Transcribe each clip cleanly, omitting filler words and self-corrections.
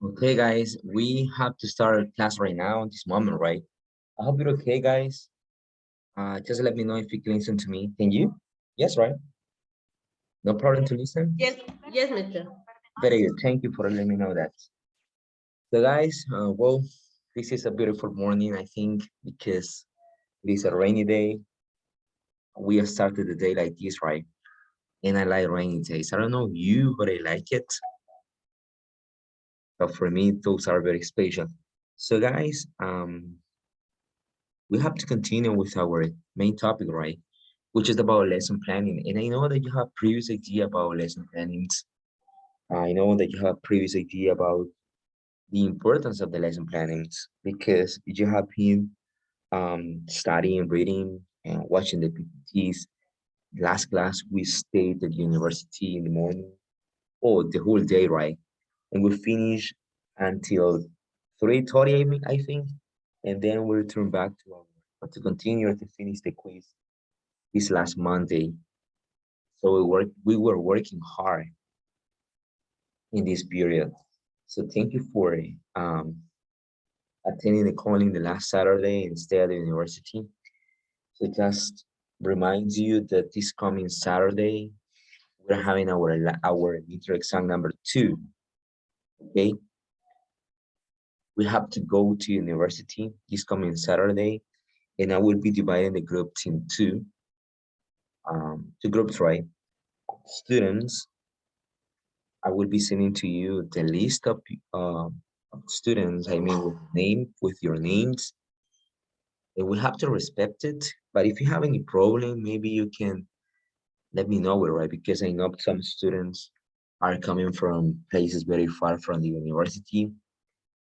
Okay, guys, we have to start class right now, this moment, right? I hope you're okay, guys. Just let me know if you can listen to me. Can you? Yes, right? No problem to listen? Yes, yes, mister. Very good. Thank you for letting me know that. So, guys, well, this is a beautiful morning, I think, because it is a rainy day. We have started the day like this, right? And I like rainy days. I don't know you, but I like it. But for me, those are very special. So, guys, we have to continue with our main topic, right? Which is about lesson planning. And I know that you have previous idea about lesson plannings. I know that you have previous idea about the importance of the lesson plannings because you have been studying, reading, and watching the PPTs. Last class, we stayed at university in the morning, oh, the whole day, right? And we finish until 3:30, I think. And then we return back to to continue to finish the quiz this last Monday. So we were working hard in this period. So thank you for attending the calling the last Saturday instead of the university. So just reminds you that this coming Saturday we're having our midterm exam number two. Okay, we have to go to university this coming Saturday, and I will be dividing the groups in two groups, right? Students, I will be sending to you the list of students. I mean, with your names, and we have to respect it. But if you have any problem, maybe you can let me know it, right? Because I know some students are coming from places very far from the university,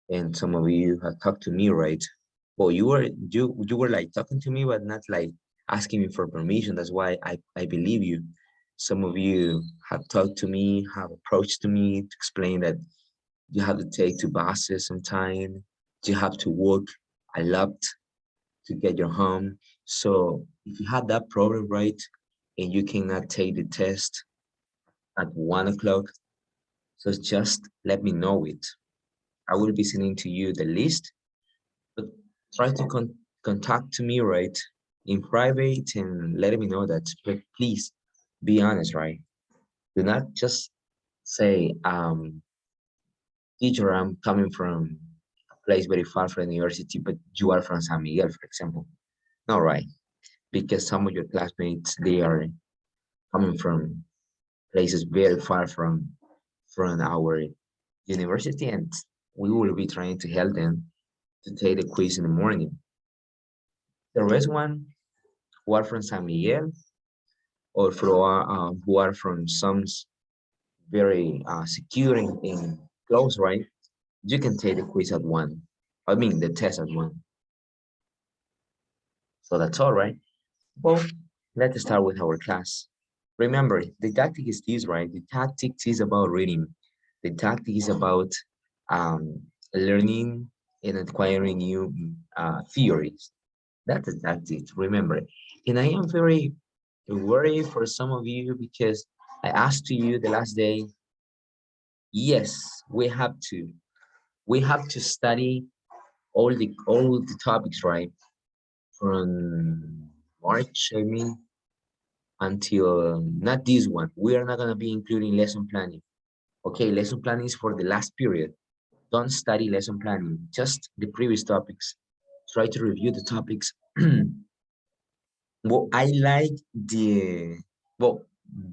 and some of you have talked to me, right? Well, you were like talking to me, but not like asking me for permission. That's why I believe you. Some of you have talked to me, have approached to me to explain that you have to take two buses sometime. You have to walk a lot to get your home. So if you have that problem, right, and you cannot take the test at 1 o'clock, so just let me know it. I will be sending to you the list, but try to contact to me, right, in private and let me know that. But please be honest, right? Do not just say, teacher, I'm coming from a place very far from the university, but you are from San Miguel, for example. No, right? Because some of your classmates, they are coming from places very far from our university, and we will be trying to help them to take the quiz in the morning. The rest one who are from San Miguel or who are from some very secure in close, right? You can take the quiz at one. I mean the test at one. So that's all right. Well, let's start with our class. Remember, the tactic is this, right? The tactics is about reading. The tactic is about learning and acquiring new theories. That's the tactic, remember. And I am very worried for some of you because I asked to you the last day, yes, we have to study all the topics, right? From March, I mean, until not this one. We are not gonna be including lesson planning. Okay, lesson planning is for the last period. Don't study lesson planning, just the previous topics. Try to review the topics. Well, I like well,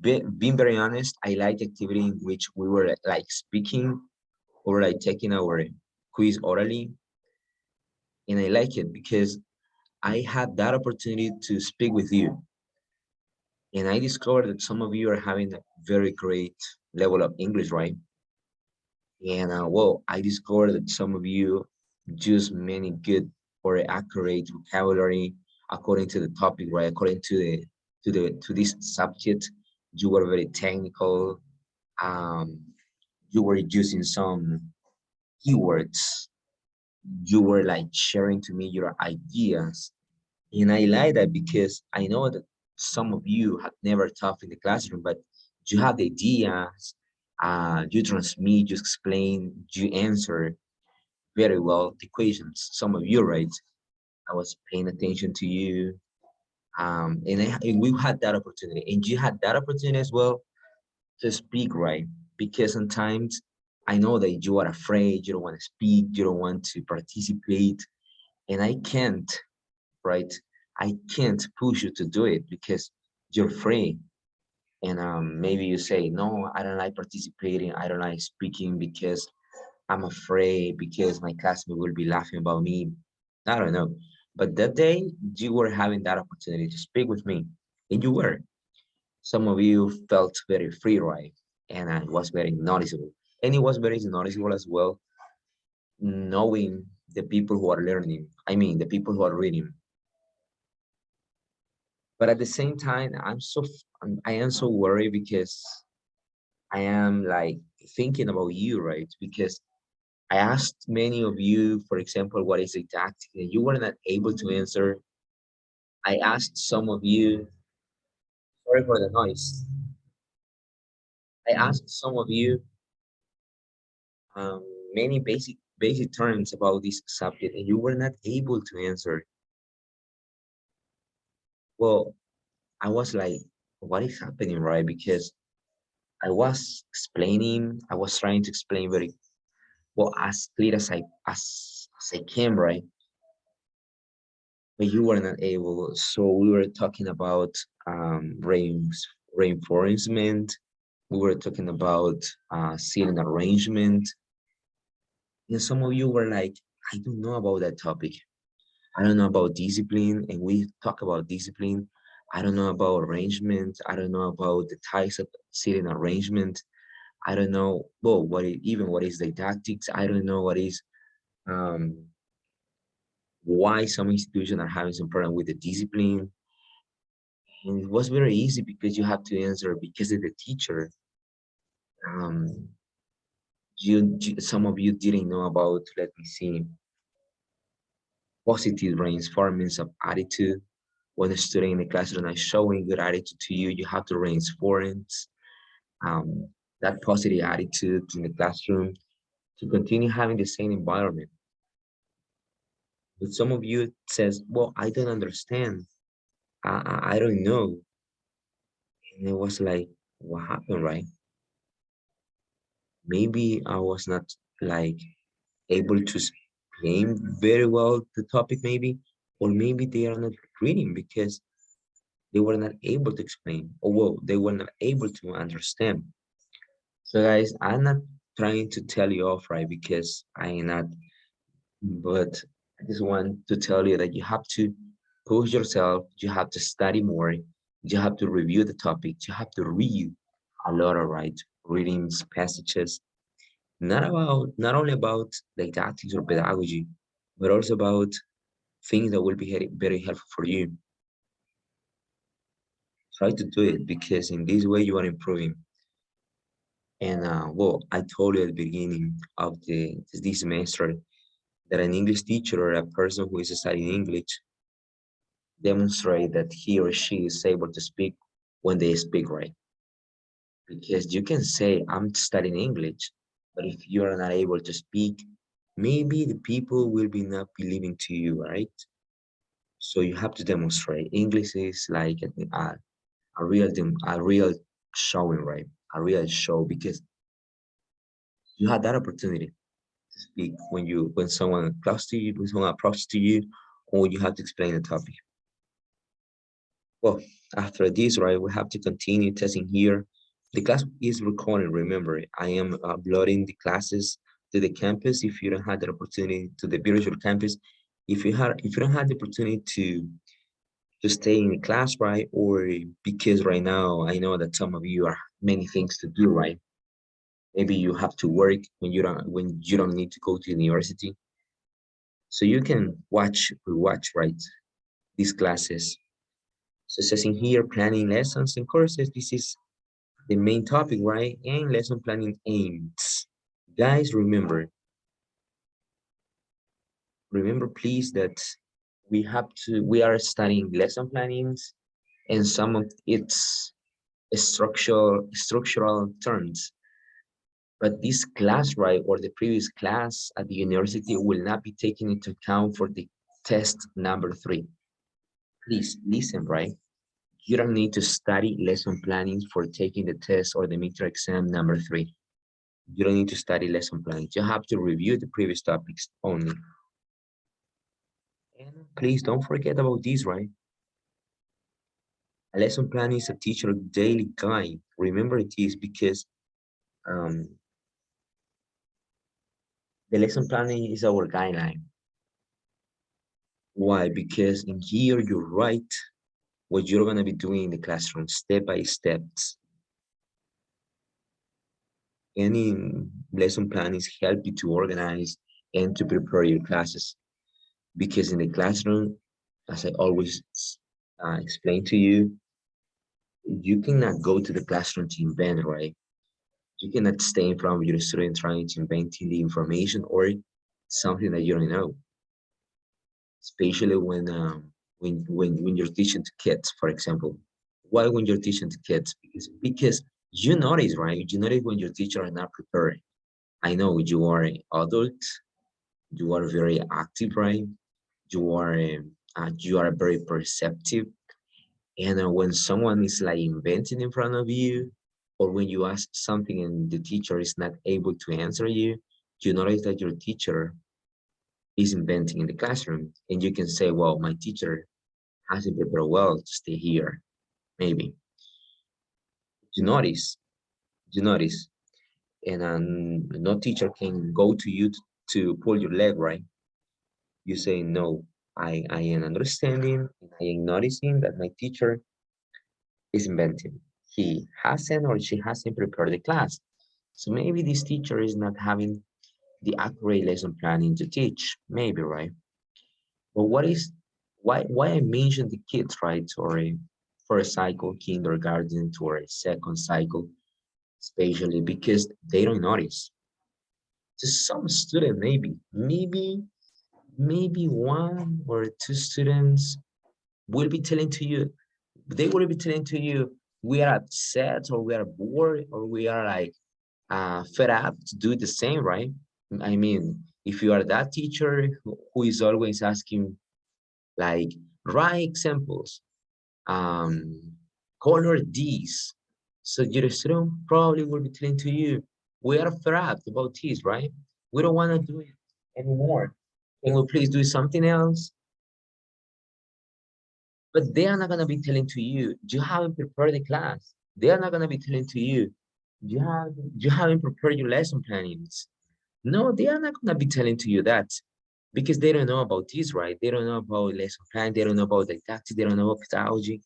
being very honest, I like activity in which we were like speaking or like taking our quiz orally. And I like it because I had that opportunity to speak with you. And I discovered that some of you are having a very great level of English, right? And well, I discovered that some of you use many good or accurate vocabulary according to the topic, right? According to to this subject, you were very technical. Um, you were using some keywords. You were like sharing to me your ideas, and I like that because I know that some of you have never taught in the classroom, but you have the ideas, You transmit, you explain, you answer very well the questions. Some of you, right? I was paying attention to you. And we had that opportunity, and you had that opportunity as well to speak, right? Because sometimes I know that you are afraid, you don't want to speak, you don't want to participate, and I can't, right? I can't push you to do it because you're free. And maybe you say, no, I don't like participating, I don't like speaking because I'm afraid, because my classmate will be laughing about me. I don't know. But that day, you were having that opportunity to speak with me, and you were. Some of you felt very free, right? And it was very noticeable. And it was very noticeable as well, knowing the people who are learning. I mean, the people who are reading. But at the same time, I am so worried because I am like thinking about you, right? Because I asked many of you, for example, what is a tactic, and you were not able to answer. I asked some of you, sorry for the noise. I asked some of you um, many basic terms about this subject, and you were not able to answer. Well, I was like, what is happening, right? Because I was explaining, I was trying to explain very well as clear as I can, right? But you were not able. So we were talking about reinforcement. We were talking about ceiling arrangement. And some of you were like, I don't know about that topic. I don't know about discipline. And we talk about discipline. I don't know about arrangement. I don't know about the types of ceiling arrangement. I don't know, well, even what is didactics. I don't know what is um, why some institutions are having some problem with the discipline. And it was very easy because you have to answer because of the teacher. Um, some of you didn't know about, let me see, positive reinforcements of attitude. When a student in the classroom is showing good attitude to you, you have to reinforce um, that positive attitude in the classroom to continue having the same environment. But some of you says, well, I don't understand. I don't know. And it was like, what happened, right? Maybe I was not like able to explain very well the topic, maybe, or maybe they are not reading because they were not able to explain, or well, they were not able to understand. So, guys, I'm not trying to tell you off, right? Because I am not, but I just want to tell you that you have to push yourself, you have to study more, you have to review the topic, you have to read a lot of right readings, passages, not only about didactics or pedagogy, but also about things that will be very helpful for you. Try to do it because in this way you are improving. And well, I told you at the beginning of this semester that an English teacher or a person who is studying English demonstrate that he or she is able to speak when they speak right. Because you can say, I'm studying English, but if you are not able to speak, maybe the people will be not believing to you, right? So you have to demonstrate. English is like a real showing, right? A real show because you had that opportunity to speak when someone close to you, when someone approaches to you, or you have to explain the topic. Well, after this, right, we have to continue testing here. The class is recording. Remember, I am uploading the classes to the campus. If you don't have the opportunity to the virtual campus, if you don't have the opportunity to stay in the class, right, or because right now I know that some of you are many things to do, right? Maybe you have to work when you don't need to go to university, so you can rewatch, right, these classes. So it says in here, planning lessons and courses. This is the main topic, right? And lesson planning aims. Guys, remember please that we are studying lesson plannings and some of its structural terms. But this class, right, or the previous class at the university will not be taken into account for the test number 3. Please listen, right? You don't need to study lesson planning for taking the test or the midterm exam number 3. You don't need to study lesson planning. You have to review the previous topics only. And please don't forget about this, right? A lesson plan is a teacher daily guide. Remember this because um, the lesson planning is our guideline. Why? Because in here you write what you're going to be doing in the classroom, step by steps. Any lesson plan is help you to organize and to prepare your classes. Because in the classroom, as I always explain to you, you cannot go to the classroom to invent, right? You cannot stay in front of your student trying to invent the information or something that you don't know. Especially when you're teaching to kids, for example. Why when you're teaching to kids? Because you notice, right? You notice when your teacher are not prepared. I know you are an adult, you are very active, right? You are very perceptive, and when someone is like inventing in front of you, or when you ask something and the teacher is not able to answer you, you notice that your teacher is inventing in the classroom, and you can say, well, my teacher hasn't prepared well to stay here, maybe. You notice, you notice, and no teacher can go to you to pull your leg, right? You say, no, I am understanding, and I am noticing that my teacher is inventing. He hasn't or she hasn't prepared the class. So maybe this teacher is not having the accurate lesson planning to teach, maybe, right? But why I mentioned the kids, right? Or a first cycle, kindergarten, or a second cycle, especially because they don't notice. To some student, maybe one or two students will be telling to you, they will be telling to you, we are upset or we are bored or we are like fed up to do the same, right? I mean, if you are that teacher who is always asking like, write examples, um, color these, so your student probably will be telling to you, we are fed up about this, right? We don't want to do it anymore. Can we please do something else? But they are not going to be telling to you, you haven't prepared the class. They are not going to be telling to you, you haven't prepared your lesson plannings. No, they are not going to be telling to you that because they don't know about this, right? They don't know about lesson plan. They don't know about didactics. They don't know about pedagogy.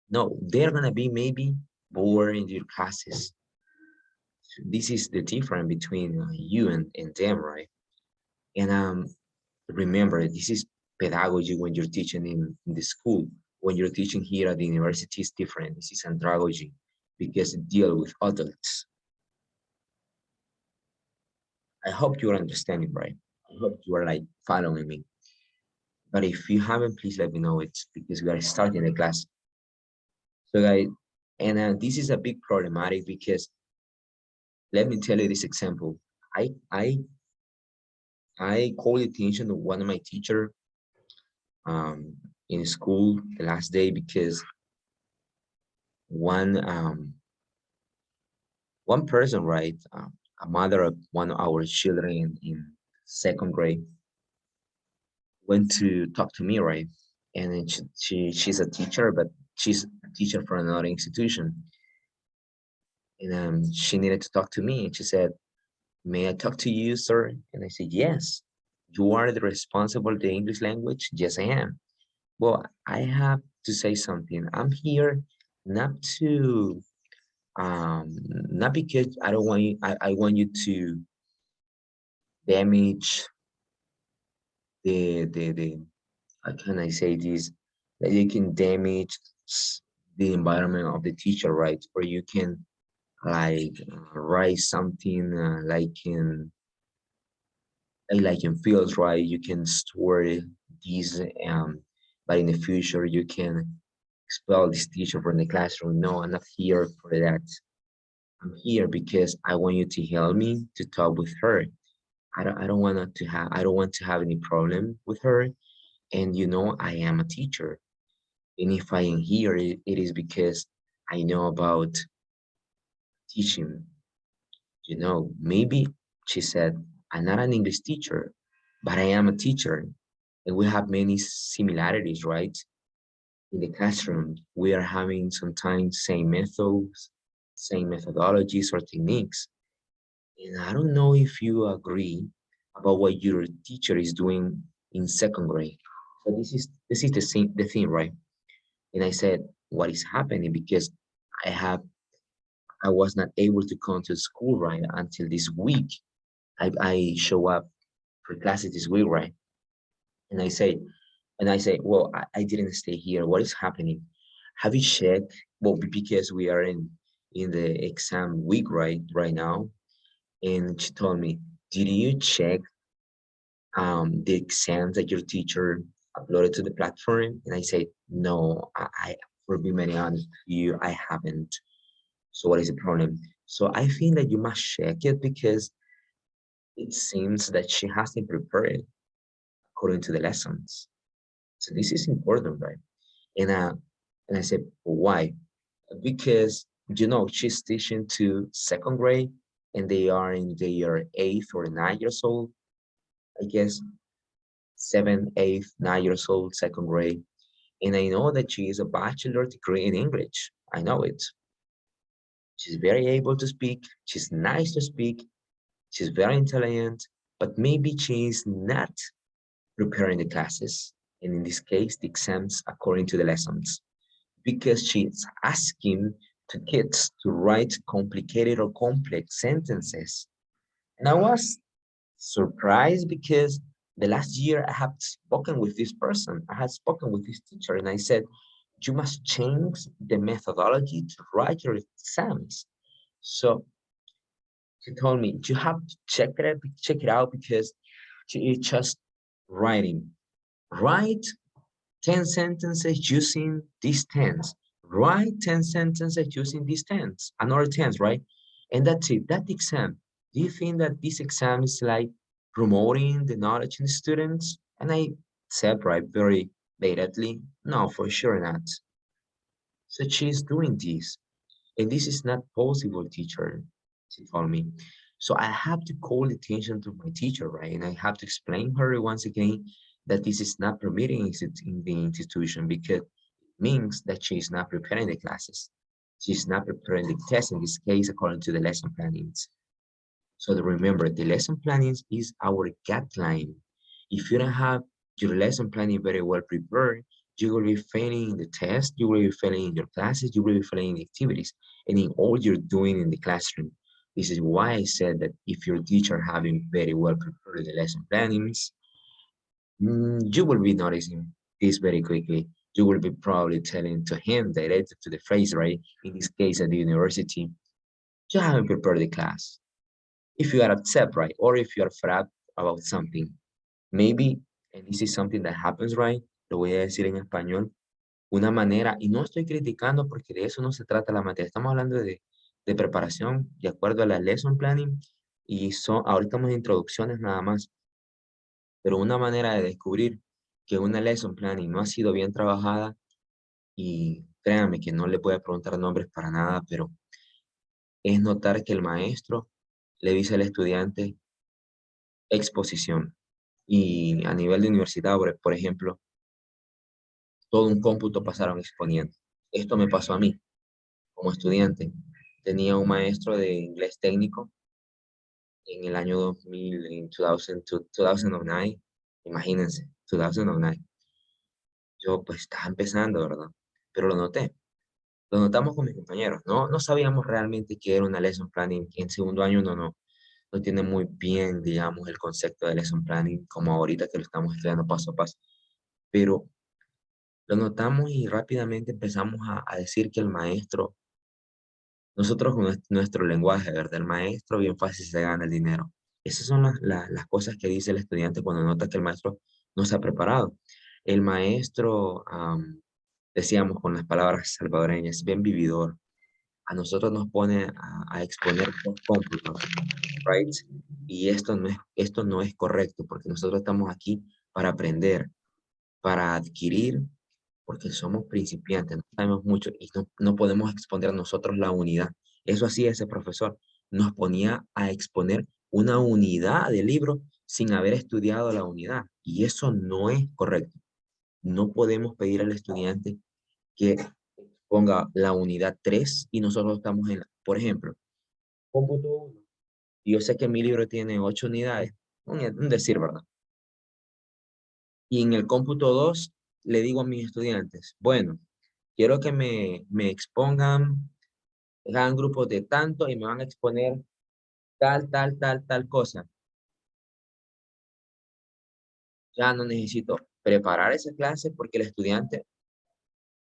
No, they're going to be maybe bored in your classes. This is the difference between you and them, right? And remember, this is pedagogy when you're teaching in the school. When you're teaching here at the university, it's different. This is andragogy because it deals with adults. I hope you are understanding, right? I hope you are like following me. But if you haven't, please let me know. It's because we are starting the class. So guys, and this is a big problematic because let me tell you this example. I I I called attention to one of my teacher in school the last day because one one person, right, a mother of one of our children in second grade, went to talk to me, right, and then she's a teacher, but she's a teacher for another institution, and she needed to talk to me, and she said, "May I talk to you, sir?" And I said, "Yes." "You are the responsible of the English language?" "Yes, I am." "Well, I have to say something. I'm here not to not because I don't want you, I want you to damage the how can I say this, that you can damage the environment of the teacher, right? Or you can like write something like in fields, right? You can store these but in the future you can expel this teacher from the classroom. No, I'm not here for that. I'm here because I want you to help me to talk with her. I don't want to have any problem with her. And you know, I am a teacher. And if I am here, it is because I know about teaching. You know, maybe she said, I'm not an English teacher, but I am a teacher. And we have many similarities, right? In the classroom, we are having sometimes same methods, same methodologies or techniques. And I don't know if you agree about what your teacher is doing in second grade. So this is the thing, right? And I said, what is happening? Because I have I was not able to come to school right until this week. I show up for classes this week, right? And I say, well, I didn't stay here. What is happening? Have you checked? Well, because we are in the exam week right now. And she told me, did you check the exams that your teacher uploaded to the platform? And I said, no, for being very honest with you, I haven't. So what is the problem? So I think that you must check it because it seems that she hasn't prepared according to the lessons. So this is important, right? And and I said, why? Because you know she's teaching to second grade and they are in their 8 or 9 years old, I guess, 7, 8, 9 years old, second grade. And I know that she is a bachelor degree in English. I know it. She's very able to speak. She's nice to speak. She's very intelligent, but maybe she is not preparing the classes, and in this case, the exams according to the lessons, because she's asking to kids to write complicated or complex sentences. And I was surprised because the last year I have spoken with this person, I had spoken with this teacher, and I said, you must change the methodology to write your exams. So he told me, you have to check it out because it's just writing. Write 10 sentences using this tense. Write 10 sentences using this tense, another tense, right? And that's it, that exam. Do you think that this exam is like promoting the knowledge in the students? And I said, right, very belatedly, no, for sure not. So she's doing this. And this is not possible, teacher, she told me. So I have to call attention to my teacher, right? And I have to explain her once again that this is not permitted in the institution because it means that she is not preparing the classes. She's not preparing the test in this case according to the lesson plannings. So remember, the lesson plannings is our guideline. If you don't have your lesson planning very well prepared, you will be failing in the test, you will be failing in your classes, you will be failing in activities, and in all you're doing in the classroom. This is why I said that if your teacher having very well prepared the lesson plannings, you will be noticing this very quickly. You will be probably telling to him directly to the face, right? In this case at the university, you haven't prepared the class. If you are upset, right? Or if you are fed up about something, maybe, and this is something that happens, right? Lo voy a decir en español, una manera, y no estoy criticando porque de eso no se trata la materia, estamos hablando de preparación de acuerdo a la lesson planning y ahorita estamos en introducciones nada más, pero una manera de descubrir que una lesson planning no ha sido bien trabajada, y créanme que no le voy a preguntar nombres para nada, pero es notar que el maestro le dice al estudiante exposición. Y a nivel de universidad, por ejemplo, todo un cómputo pasaron exponiendo. Esto me pasó a mí como estudiante. Tenía un maestro de inglés técnico en el año 2000, en 2000, 2009, imagínense, 2009. Yo pues estaba empezando, ¿verdad? Pero lo noté. Lo notamos con mis compañeros. No sabíamos realmente qué era una lesson planning. En segundo año no tiene muy bien, digamos, el concepto de lesson planning como ahorita que lo estamos estudiando paso a paso. Pero lo notamos y rápidamente empezamos a decir que el maestro, nosotros con nuestro lenguaje, ¿verdad? El maestro bien fácil se gana el dinero. Esas son las cosas que dice el estudiante cuando nota que el maestro no se ha preparado. El maestro, decíamos con las palabras salvadoreñas, bien vividor. a nosotros nos pone a exponer dos cómputos, right? Y esto no es correcto, porque nosotros estamos aquí para aprender, para adquirir, porque somos principiantes, no sabemos mucho y no podemos exponer nosotros la unidad. Eso hacía ese profesor, nos ponía a exponer una unidad de libro sin haber estudiado la unidad, y eso no es correcto. No podemos pedir al estudiante que ponga la unidad 3 y nosotros estamos en por ejemplo, cómputo 1. Yo sé que mi libro tiene 8 unidades, un decir, ¿verdad? Y en el cómputo 2 le digo a mis estudiantes, bueno, quiero que me expongan, hagan grupos de tanto y me van a exponer tal cosa. Ya no necesito preparar esa clase porque el estudiante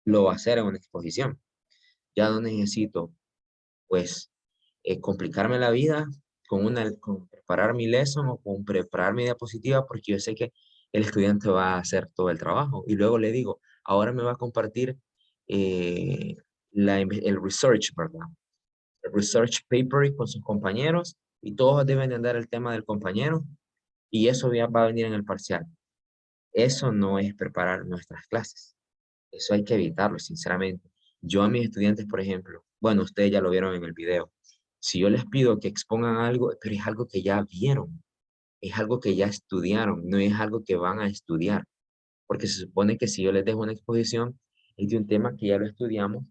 lo va a hacer en una exposición. Ya no necesito, pues, complicarme la vida con preparar mi lesson o con preparar mi diapositiva, porque yo sé que el estudiante va a hacer todo el trabajo. Y luego le digo, ahora me va a compartir eh, el research, ¿verdad? El research paper con sus compañeros, y todos deben de andar el tema del compañero, y eso ya va a venir en el parcial. Eso no es preparar nuestras clases. Eso hay que evitarlo, sinceramente. Yo a mis estudiantes, por ejemplo, bueno, ustedes ya lo vieron en el video. Si yo les pido que expongan algo, pero es algo que ya vieron, es algo que ya estudiaron, no es algo que van a estudiar. Porque se supone que si yo les dejo una exposición, es de un tema que ya lo estudiamos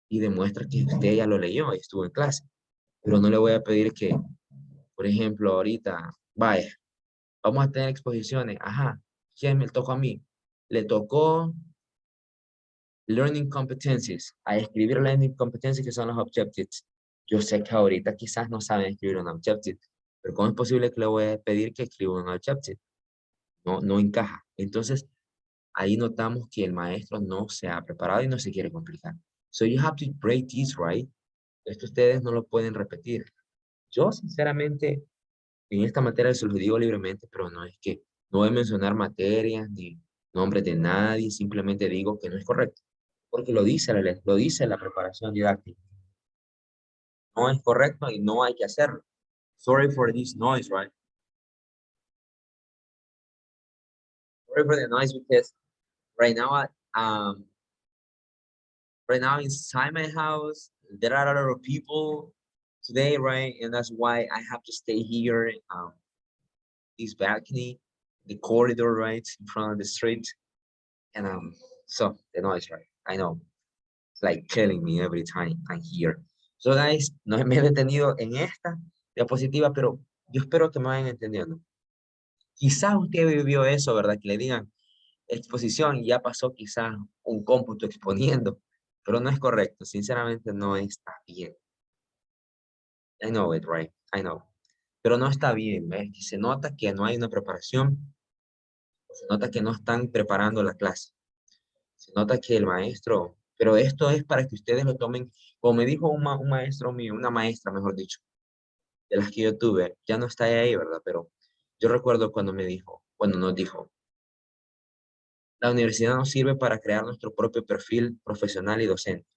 y demuestra que usted ya lo leyó y estuvo en clase. Pero no le voy a pedir que, por ejemplo, ahorita, vaya, vamos a tener exposiciones. Ajá, ¿quién me tocó a mí? Le tocó Learning Competencies, a escribir Learning Competencies, que son los Objectives. Yo sé que ahorita quizás no saben escribir un Objective, pero ¿cómo es posible que le voy a pedir que escriba un Objective? No encaja. Entonces, ahí notamos que el maestro no se ha preparado y no se quiere complicar. So you have to break this, right? Esto ustedes no lo pueden repetir. Yo, sinceramente, en esta materia se los digo libremente, pero no es que no voy a mencionar materias ni nombres de nadie, simplemente digo que no es correcto, porque lo dice la preparación didáctica. No es correcto y no hay que hacerlo. Sorry for this noise, right? Sorry for the noise because right now, right now inside my house, there are a lot of people today, right? And that's why I have to stay here, this balcony, the corridor, right, in front of the street. And so the noise, right? I know. It's like killing me every time I'm here. So guys, no me he detenido en esta diapositiva, pero yo espero que me vayan entendiendo. Quizás usted vivió eso, ¿verdad? Que le digan exposición y ya pasó quizás un cómputo exponiendo, pero no es correcto. Sinceramente no está bien. I know it, right? I know. Pero no está bien, ¿ves? Que se nota que no hay una preparación, se nota que no están preparando la clase. Se nota que el maestro, pero esto es para que ustedes lo tomen, como me dijo un maestro mío, una maestra, mejor dicho, de las que yo tuve, ya no está ahí, ¿verdad? Pero yo recuerdo cuando me dijo, cuando nos dijo, la universidad nos sirve para crear nuestro propio perfil profesional y docente.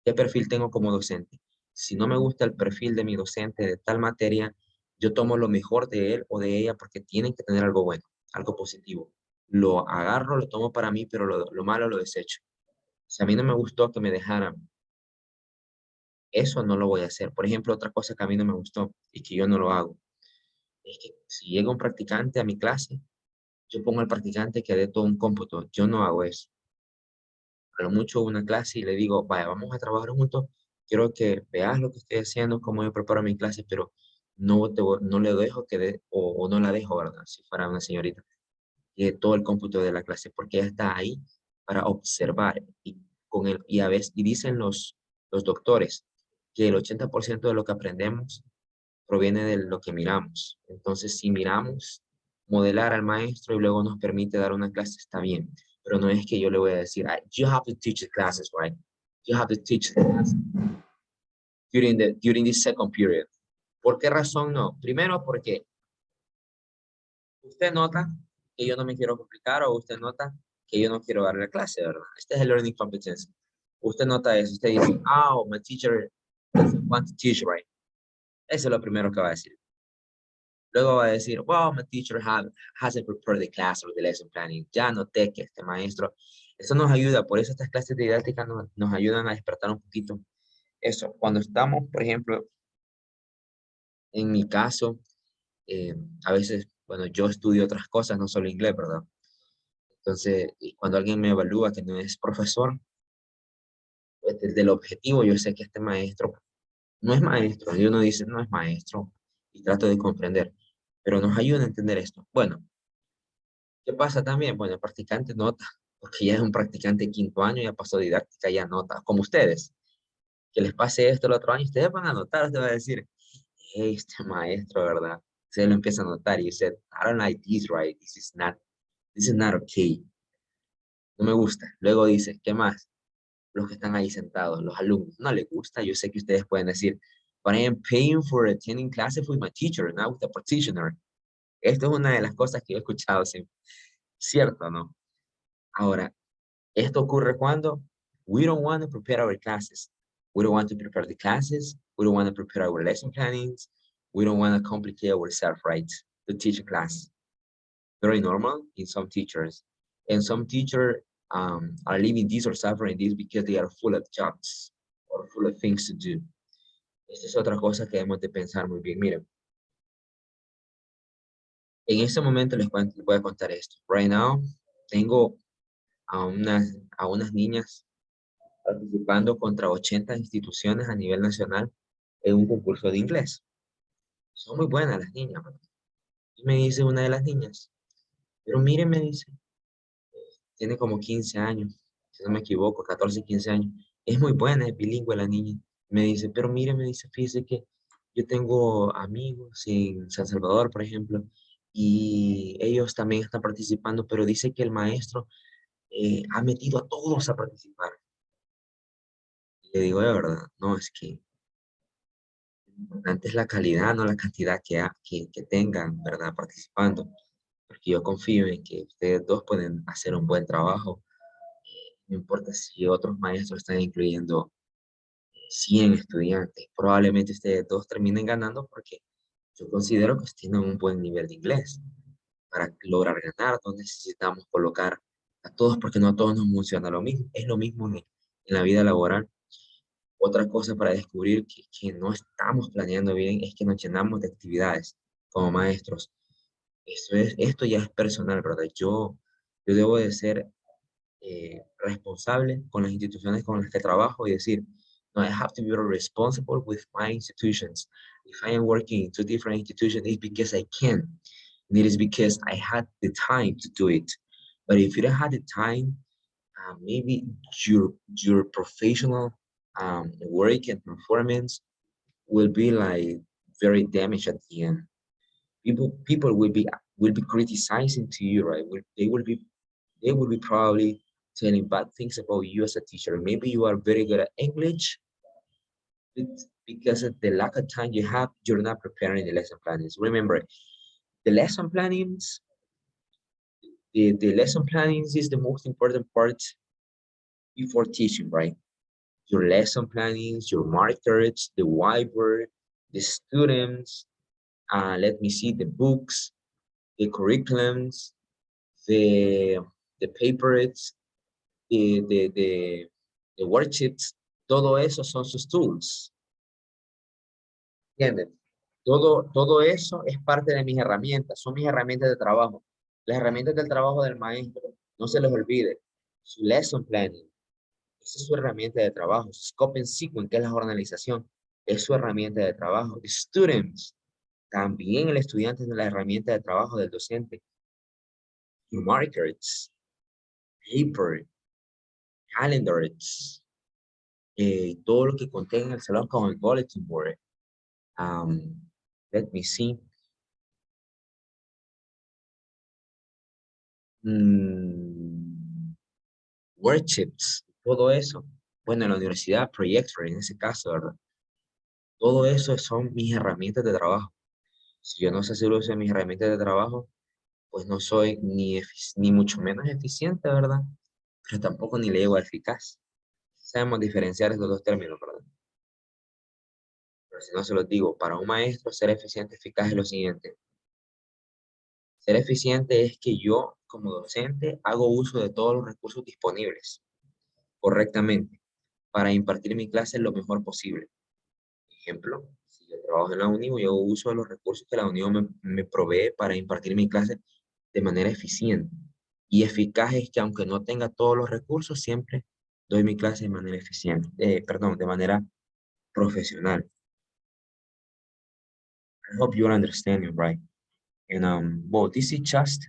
¿Qué perfil tengo como docente? Si no me gusta el perfil de mi docente de tal materia, yo tomo lo mejor de él o de ella porque tienen que tener algo bueno, algo positivo. Lo agarro, lo tomo para mí, pero lo malo lo desecho. Si a mí no me gustó que me dejaran, eso no lo voy a hacer. Por ejemplo, otra cosa que a mí no me gustó y que yo no lo hago, es que si llega un practicante a mi clase, yo pongo al practicante que dé todo un cómputo. Yo no hago eso. A lo mucho una clase y le digo, vaya, vamos a trabajar juntos. Quiero que veas lo que estoy haciendo, cómo yo preparo mi clase, pero no le dejo que dé, o no la dejo, ¿verdad? Si fuera una señorita, que dé todo el cómputo de la clase, porque ella está ahí para observar. Y a veces, y dicen los doctores que el 80% de lo que aprendemos proviene de lo que miramos. Entonces, si miramos modelar al maestro y luego nos permite dar una clase, está bien. Pero no es que yo le voy a decir, "Ah, you have to teach the classes, right? You have to teach the classes during this second period." ¿Por qué razón no? Primero, porque usted nota que yo no me quiero complicar o usted nota que yo no quiero dar la clase, ¿verdad? Este es el learning competence. Usted nota eso, usted dice, oh, my teacher doesn't want to teach right. Eso es lo primero que va a decir. Luego va a decir, wow, my teacher hasn't prepared the class or the lesson planning. Ya noté que este maestro, eso nos ayuda, por eso estas clases de didáctica nos ayudan a despertar un poquito eso. Cuando estamos, por ejemplo, en mi caso, a veces, bueno, yo estudio otras cosas, no solo inglés, ¿verdad? Entonces, y cuando alguien me evalúa que no es profesor, pues desde el objetivo yo sé que este maestro no es maestro, y uno dice, no es maestro, y trato de comprender, pero nos ayuda a entender esto. Bueno, ¿qué pasa también? Bueno, el practicante nota, porque ya es un practicante de 5º año, ya pasó didáctica, ya nota, como ustedes, que les pase esto el otro año, ustedes van a notar, usted va a decir, hey, este maestro, ¿verdad? Usted lo empieza a notar y dice, I don't like this, right? This is not okay. No me gusta. Luego dice, ¿qué más? Los que están ahí sentados, los alumnos, no les gusta. Yo sé que ustedes pueden decir, but I am paying for attending classes with my teacher, not with a practitioner. Esto es una de las cosas que he escuchado siempre. ¿Cierto, no? Ahora, esto ocurre cuando we don't want to prepare our classes. We don't want to prepare the classes. We don't want to prepare our lesson plannings. We don't want to complicate ourselves, right, to teach a class. Very normal in some teachers. And some teachers are living this or suffering this because they are full of jobs or full of things to do. Esta es otra cosa que debemos de pensar muy bien. Miren, en este momento les voy a contar esto. Right now, tengo a unas niñas participando contra 80 instituciones a nivel nacional en un concurso de inglés. Son muy buenas las niñas, ¿verdad? Y me dice una de las niñas, pero mire, me dice, tiene como 15 años, si no me equivoco, 14, 15 años. Es muy buena, es bilingüe la niña. Me dice, pero mire, me dice, fíjese que yo tengo amigos en San Salvador, por ejemplo, y ellos también están participando, pero dice que el maestro ha metido a todos a participar. Y le digo, de verdad, no, es que lo importante es la calidad, no la cantidad que tengan, ¿verdad? Participando. Porque yo confío en que ustedes dos pueden hacer un buen trabajo. No importa si otros maestros están incluyendo 100 estudiantes, probablemente ustedes dos terminen ganando porque yo considero que tienen un buen nivel de inglés. Para lograr ganar, no necesitamos colocar a todos porque no a todos nos funciona lo mismo. Es lo mismo en la vida laboral. Otra cosa para descubrir que no estamos planeando bien es que nos llenamos de actividades como maestros. Esto ya es personal, ¿verdad? Yo debo de ser responsable con las instituciones con las que trabajo y decir, no, I have to be responsible with my institutions. If I am working in two different institutions, it's because I can. And it is because I had the time to do it. But if you don't have the time, maybe your professional work and performance will be like very damaged at the end. People will be criticizing to you, right? They will be probably telling bad things about you as a teacher. Maybe you are very good at English, but because of the lack of time you have, you're not preparing the lesson plannings. Remember, the lesson plannings, the lesson plannings is the most important part before teaching, right? Your lesson plannings, your markers, the whiteboard, the students, let me see, the books, the curriculums, the the papers, the worksheets, todo eso son sus tools. ¿Entienden? Todo eso es parte de mis herramientas, son mis herramientas de trabajo. Las herramientas del trabajo del maestro, no se les olvide. Su lesson planning, esa es su herramienta de trabajo. Scope and Sequence, que es la organización, es su herramienta de trabajo. Students, también el estudiante es la herramienta de trabajo del docente. Your markers, paper, calendars, todo lo que contenga el salón como el bulletin board. Let me see. Worksheets, todo eso. Bueno, en la universidad, Projector, en ese caso, ¿verdad? Todo eso son mis herramientas de trabajo. Si yo no sé hacer uso de mis herramientas de trabajo, pues no soy ni mucho menos eficiente, ¿verdad? Pero tampoco ni le digo eficaz. Sabemos diferenciar estos dos términos, ¿verdad? Pero si no se los digo, para un maestro ser eficiente, eficaz es lo siguiente. Ser eficiente es que yo, como docente, hago uso de todos los recursos disponibles correctamente para impartir mi clase lo mejor posible. Ejemplo, si yo trabajo en la UNI, yo hago uso de los recursos que la UNI me provee para impartir mi clase de manera eficiente. Y eficaz es que aunque no tenga todos los recursos, siempre doy mi clase de manera eficiente, perdón, de manera profesional. I hope you're understanding, right? And well, this is just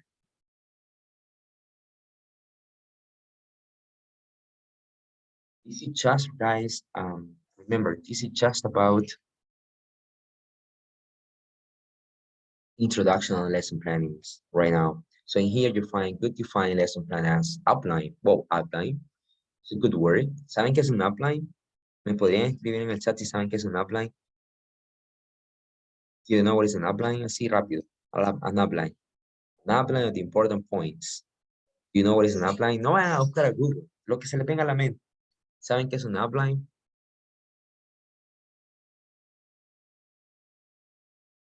guys. Remember, this is just about introduction and lesson plannings right now. So in here you find good defined lesson plan as outline. Well, outline is a good word. ¿Saben qué es un outline? Me podrían escribir en el chat si saben qué es un outline. Do you know what is an outline? Así rápido. An outline. An outline of the important points. Do you know what is an outline? No vayan a buscar a Google. Lo que se le venga a la mente. ¿Saben qué es un outline?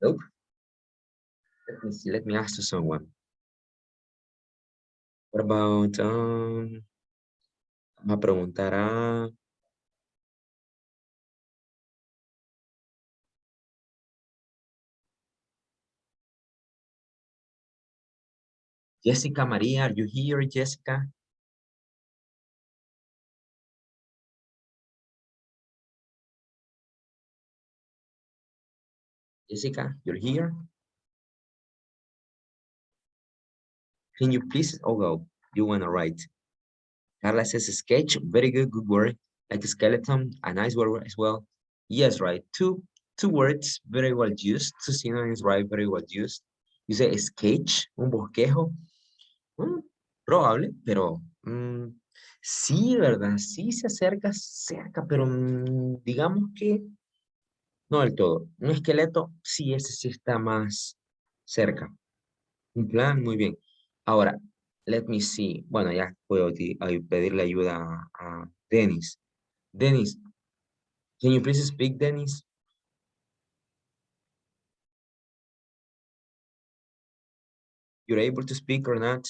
Nope. Let me see. Let me ask to someone. What about, vamos a preguntar a Jessica Maria. Are you here, Jessica? Jessica, you're here? Can you please, oh, go, you want to write. Carla says sketch, very good, good word. Like a skeleton, a nice word as well. Yes, right, two words, very well used. Two synonyms, right, very well used. You say sketch, un bosquejo. Probable, pero sí, ¿verdad? Sí se acerca cerca, pero digamos que no del todo. Un esqueleto, sí, ese sí está más cerca. Un plan, muy bien. Ahora, let me see. Bueno, ya puedo pedirle ayuda a Dennis. Dennis, can you please speak, Dennis? You're able to speak or not?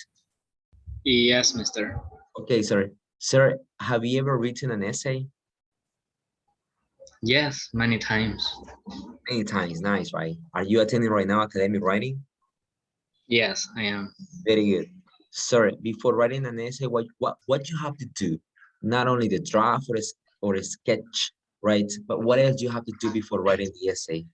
Yes, mister. Okay, sorry. Sir, have you ever written an essay? Yes, many times. Many times, nice, right? Are you attending right now academic writing? Yes, I am. Very good. Sir, before writing an essay, what you have to do? Not only the draft or a sketch, right? But what else you have to do before writing the essay?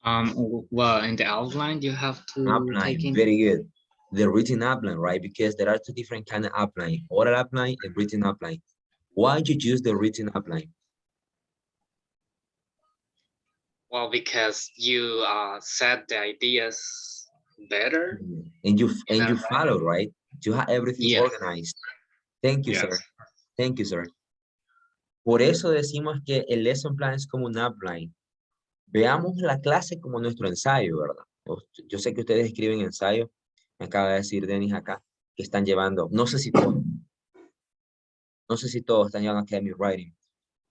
Well, in the outline, you have to Outline, take in. very good. The written outline, right? Because there are two different kind of outline, oral outline and written outline. Why did you choose the written outline? Well, because you set the ideas better. And you follow, right? You have everything Yes. organized. Thank you, Yes. sir. Thank you, sir. Por eso decimos que el lesson plan es como un outline. Veamos la clase como nuestro ensayo, ¿verdad? Yo sé que ustedes escriben ensayo. Me acaba de decir Denis acá que están llevando, no sé si todos están llevando academic writing,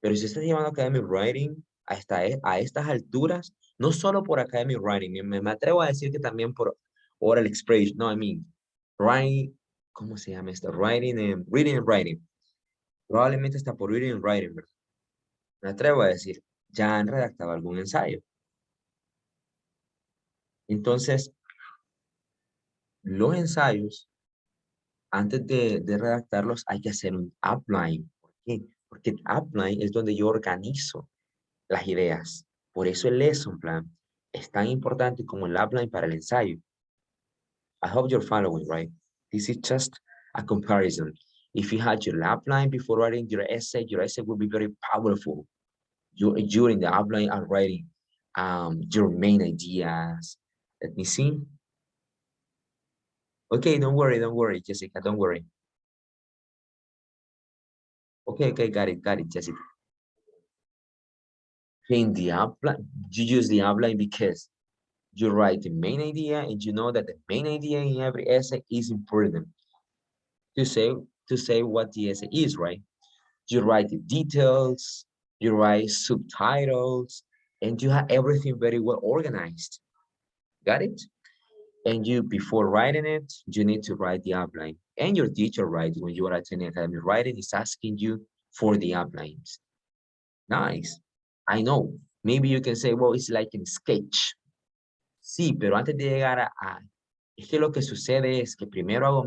pero si están llevando academic writing a estas alturas, no solo por academic writing, me atrevo a decir que también por oral expression, no, I mean, writing, ¿cómo se llama esto? Reading and writing. Probablemente está por reading and writing, ¿verdad? Me atrevo a decir, ya han redactado algún ensayo. Entonces, los ensayos, antes de redactarlos, hay que hacer un outline. ¿Por qué? Porque el outline es donde yo organizo las ideas. Por eso el lesson plan es tan importante como el outline para el ensayo. I hope you're following, right? This is just a comparison. If you had your outline before writing your essay will be very powerful. During the outline are writing your main ideas. Let me see. Okay, don't worry, Jessica, don't worry. Okay, got it, Jessica. In the outline, you use the outline because you write the main idea and you know that the main idea in every essay is important to say what the essay is, right? You write the details, you write subtitles, and you have everything very well organized. Got it? And you, before writing it, you need to write the outline. And your teacher writes when you are attending academy writing is asking you for the outlines. Nice. I know. Maybe you can say, well, it's like in sketch. Sí, pero antes de llegar es que lo que sucede es que primero hago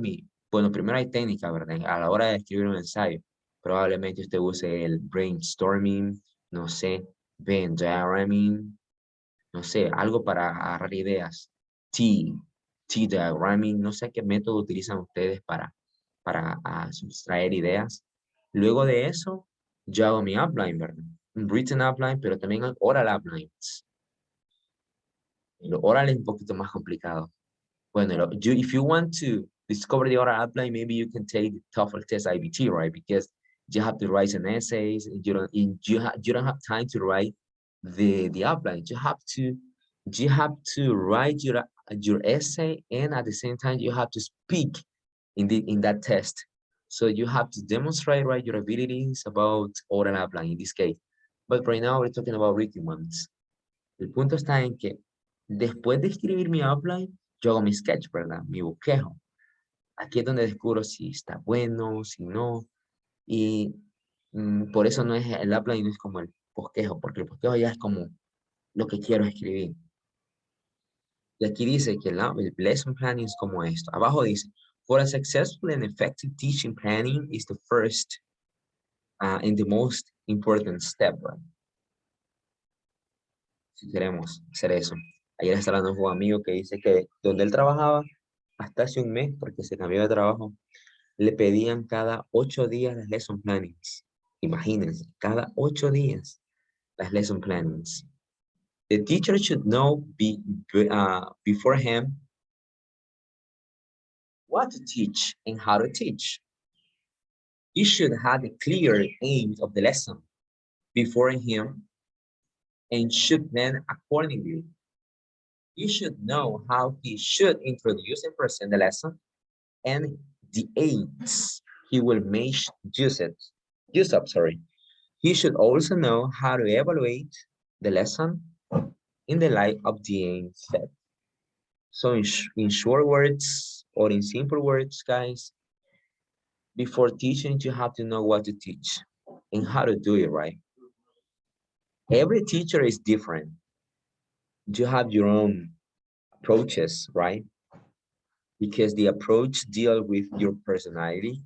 bueno, primero hay técnica, ¿verdad? A la hora de escribir un ensayo, probablemente usted use el brainstorming, no sé, Venn diagramming, no sé, algo para agarrar ideas. T-diagramming, no sé qué método utilizan ustedes para sustraer ideas. Luego de eso, yo hago mi outline, ¿verdad? Un written outline, pero también hay oral outlines. Lo oral es un poquito más complicado. Bueno, if you want to discover the oral outline, maybe you can take the TOEFL test IBT, right? Because you have to write some essays, and you don't have time to write the outline. You have to write your essay, and at the same time you have to speak in that test. So you have to demonstrate, right, your abilities about oral outline in this case. But right now we're talking about written ones. El punto está en que después de escribir mi outline, yo hago mi sketch, ¿verdad? Mi bosquejo. Aquí es donde descubro si está bueno, si no. Y por eso no es el outline, no es como el bosquejo, porque el bosquejo ya es como lo que quiero escribir. Y aquí dice que el lesson planning es como esto. Abajo dice, for a successful and effective teaching planning is the first and the most important step, right? Si queremos hacer eso. Ayer estaba hablando con un amigo que dice que donde él trabajaba, hasta hace un mes, porque se cambió de trabajo, le pedían cada 8 días las lesson plannings. Imagínense, cada 8 días las lesson plannings. The teacher should know beforehand what to teach and how to teach. He should have a clear aim of the lesson before him and should plan accordingly. He should know how he should introduce and present the lesson and the aids he will make use of. He should also know how to evaluate the lesson in the light of the aim set. So in short words, or in simple words, guys, before teaching, you have to know what to teach and how to do it, right? Every teacher is different. You have your own approaches, right? Because the approach deals with your personality.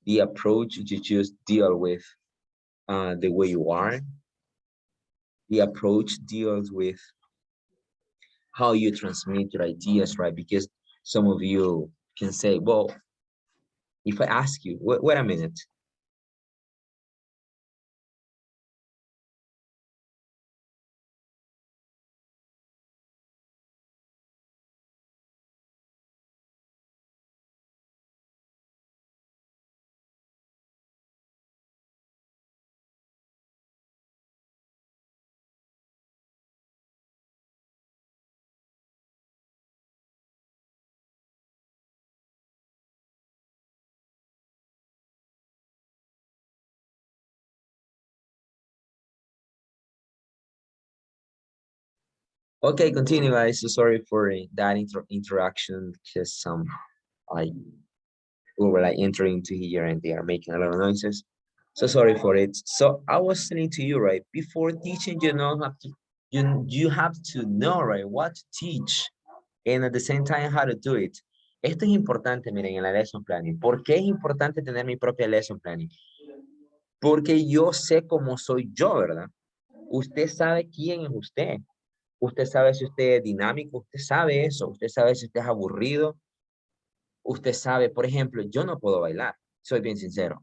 The approach you just deal with the way you are. The approach deals with how you transmit your ideas, right? Because some of you can say, well, if I ask you, wait a minute. Okay, continue, guys. So sorry for that interaction, because like we were like entering to here and they are making a lot of noises. So sorry for it. So I was saying to you, right? Before teaching, you have to know, right, what to teach, and at the same time how to do it. Esto es importante, miren, en la lesson planning. ¿Por qué es importante tener mi propia lesson planning? Porque yo sé cómo soy yo, ¿verdad? Usted sabe quién es usted. Usted sabe si usted es dinámico, usted sabe eso, usted sabe si usted es aburrido, usted sabe, por ejemplo, yo no puedo bailar, soy bien sincero.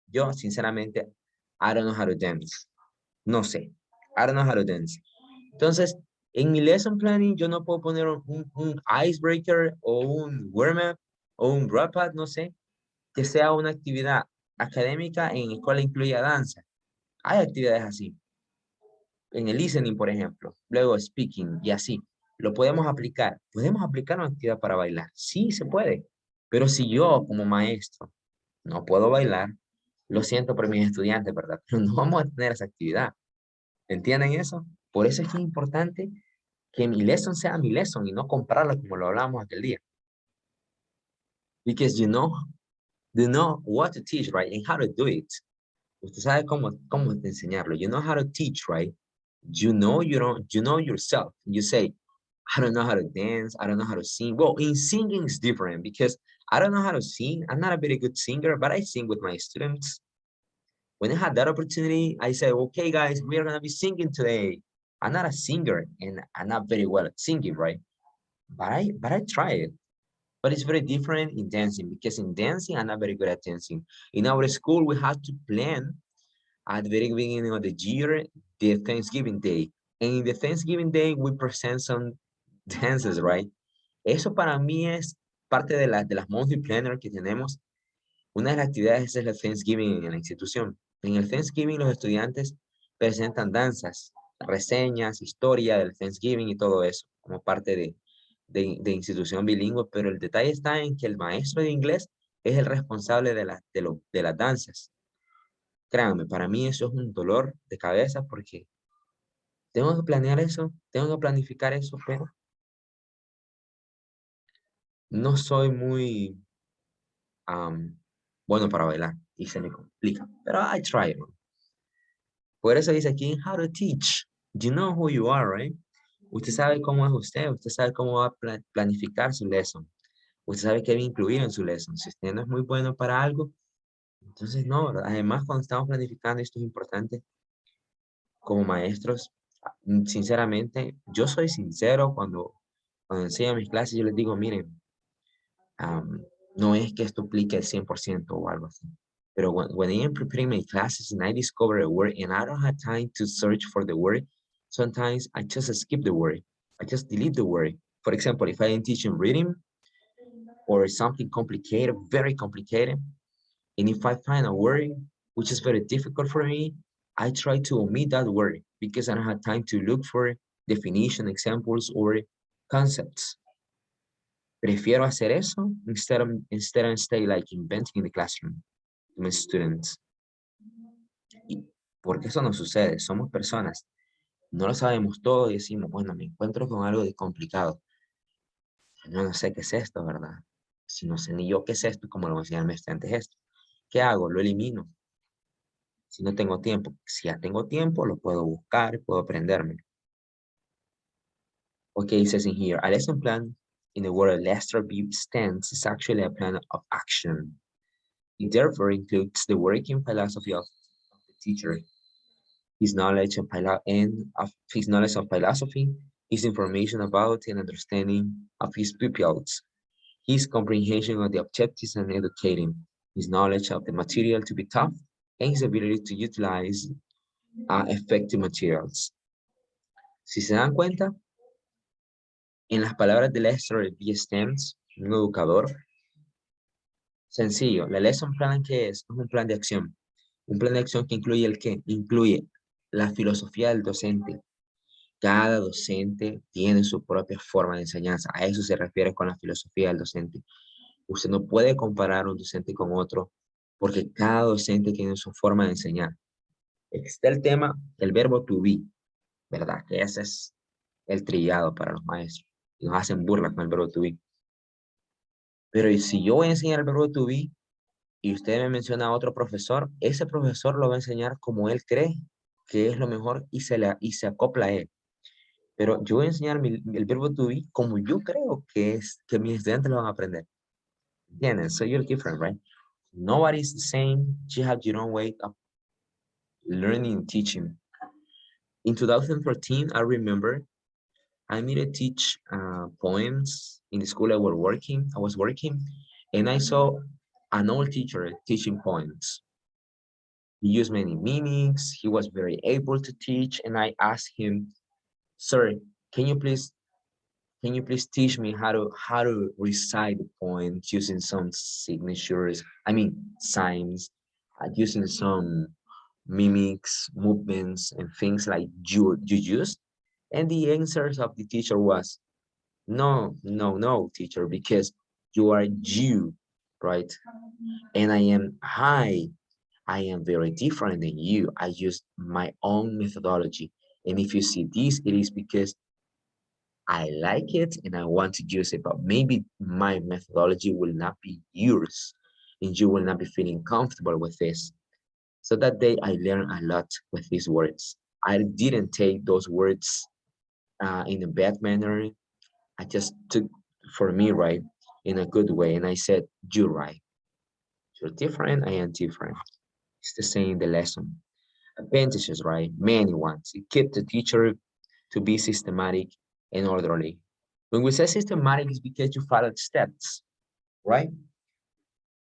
Yo, sinceramente, I don't know how to dance. No sé, I don't know how to dance. Entonces, en mi lesson planning, yo no puedo poner un icebreaker o un warm-up o un wrap-up, no sé, que sea una actividad académica en la cual incluya danza. Hay actividades así. En el listening, por ejemplo, luego speaking y así. Lo podemos aplicar. ¿Podemos aplicar una actividad para bailar? Sí, se puede. Pero si yo como maestro no puedo bailar, Lo siento por mis estudiantes, ¿verdad? Pero no vamos a tener esa actividad. ¿Entienden eso? Por eso es que es importante que mi lesson sea mi lesson y no comprarlo como lo hablamos aquel día. Because you know what to teach, right? And how to do it. Usted sabe cómo enseñarlo. You know how to teach, right? You know yourself. You say, I don't know how to dance. I don't know how to sing. Well, in singing is different because I don't know how to sing. I'm not a very good singer, but I sing with my students. When I had that opportunity, I said, okay, guys, we are going to be singing today. I'm not a singer and I'm not very well at singing, right? But I try it. But it's very different in dancing because in dancing, I'm not very good at dancing. In our school, we had to plan at the very beginning of the year, the Thanksgiving Day. And in the Thanksgiving Day, we present some dances, right? Eso para mí es parte de las monthly planner que tenemos. Una de las actividades es el Thanksgiving en la institución. En el Thanksgiving los estudiantes presentan danzas, reseñas, historia del Thanksgiving y todo eso, como parte de institución bilingüe, pero el detalle está en que el maestro de inglés es el responsable de las danzas. Créanme, para mí eso es un dolor de cabeza porque tengo que planear eso, tengo que planificar eso, pero no soy muy bueno para bailar y se me complica, pero I try, bro. Por eso dice aquí, how to teach. You know who you are, right? Usted sabe cómo es usted sabe cómo va a planificar su lesson. Usted sabe qué va a incluir en su lesson. Si usted no es muy bueno para algo, entonces no, ¿verdad? Además, cuando estamos planificando, esto es importante, como maestros, sinceramente, yo soy sincero cuando enseño mis clases, yo les digo, miren, no es que esto aplique al 100% o algo así. Pero when I am preparing my classes and I discover a word and I don't have time to search for the word, sometimes I just skip the word. I just delete the word. For example, if I am teaching reading or something complicated, very complicated, and if I find a word which is very difficult for me, I try to omit that word because I don't have time to look for definition, examples, or concepts. Prefiero hacer eso instead of stay like inventing in the classroom to my students. Y porque eso no sucede, somos personas, no lo sabemos todo y decimos, bueno, me encuentro con algo de complicado. No sé qué es esto, ¿verdad? Si no sé ni yo qué es esto, como lo enseñan mis estudiantes esto. ¿Qué hago? Lo elimino. Si no tengo tiempo, si ya tengo tiempo, lo puedo buscar, puedo aprenderme. Okay, it says in here, a lesson plan in the word Lester B stands is actually a plan of action. It therefore includes the working philosophy of the teacher, his knowledge of philosophy, his information about and understanding of his pupils, his comprehension of the objectives and educating, his knowledge of the material to be taught, and his ability to utilize effective materials. Si se dan cuenta, en las palabras de Lester B. Stems, un educador, sencillo, la lesson plan, ¿qué es? Es un plan de acción. Un plan de acción que incluye el qué? Incluye la filosofía del docente. Cada docente tiene su propia forma de enseñanza. A eso se refiere con la filosofía del docente. Usted no puede comparar un docente con otro porque cada docente tiene su forma de enseñar. Está el tema, el verbo to be, ¿verdad? Que ese es el trillado para los maestros. Y nos hacen burla con el verbo to be. Pero si yo voy a enseñar el verbo to be y usted me menciona a otro profesor, ese profesor lo va a enseñar como él cree que es lo mejor y se acopla a él. Pero yo voy a enseñar el verbo to be como yo creo que mis estudiantes lo van a aprender. ¿Entienden? So you're different, right? Nobody's the same. You have your own way of learning and teaching. In 2014, I remember I needed to teach poems in the school I was working, and I saw an old teacher teaching poems. He used many meanings. He was very able to teach, and I asked him, "Sir, can you please teach me how to recite the poem using some signatures? I mean signs, using some mimics, movements, and things like you use?" And the answers of the teacher was, "No, no, no, teacher, because you are you, right? And I am I. I am very different than you. I use my own methodology. And if you see this, it is because I like it and I want to use it, but maybe my methodology will not be yours and you will not be feeling comfortable with this. So that day I learned a lot with these words. I didn't take those words in a bad manner. I just took for me, right, in a good way. And I said, you're right. You're different. I am different. It's the same, the lesson. Advantages, right? Many ones. It kept the teacher to be systematic and orderly. When we say systematic, it's because you follow steps, right?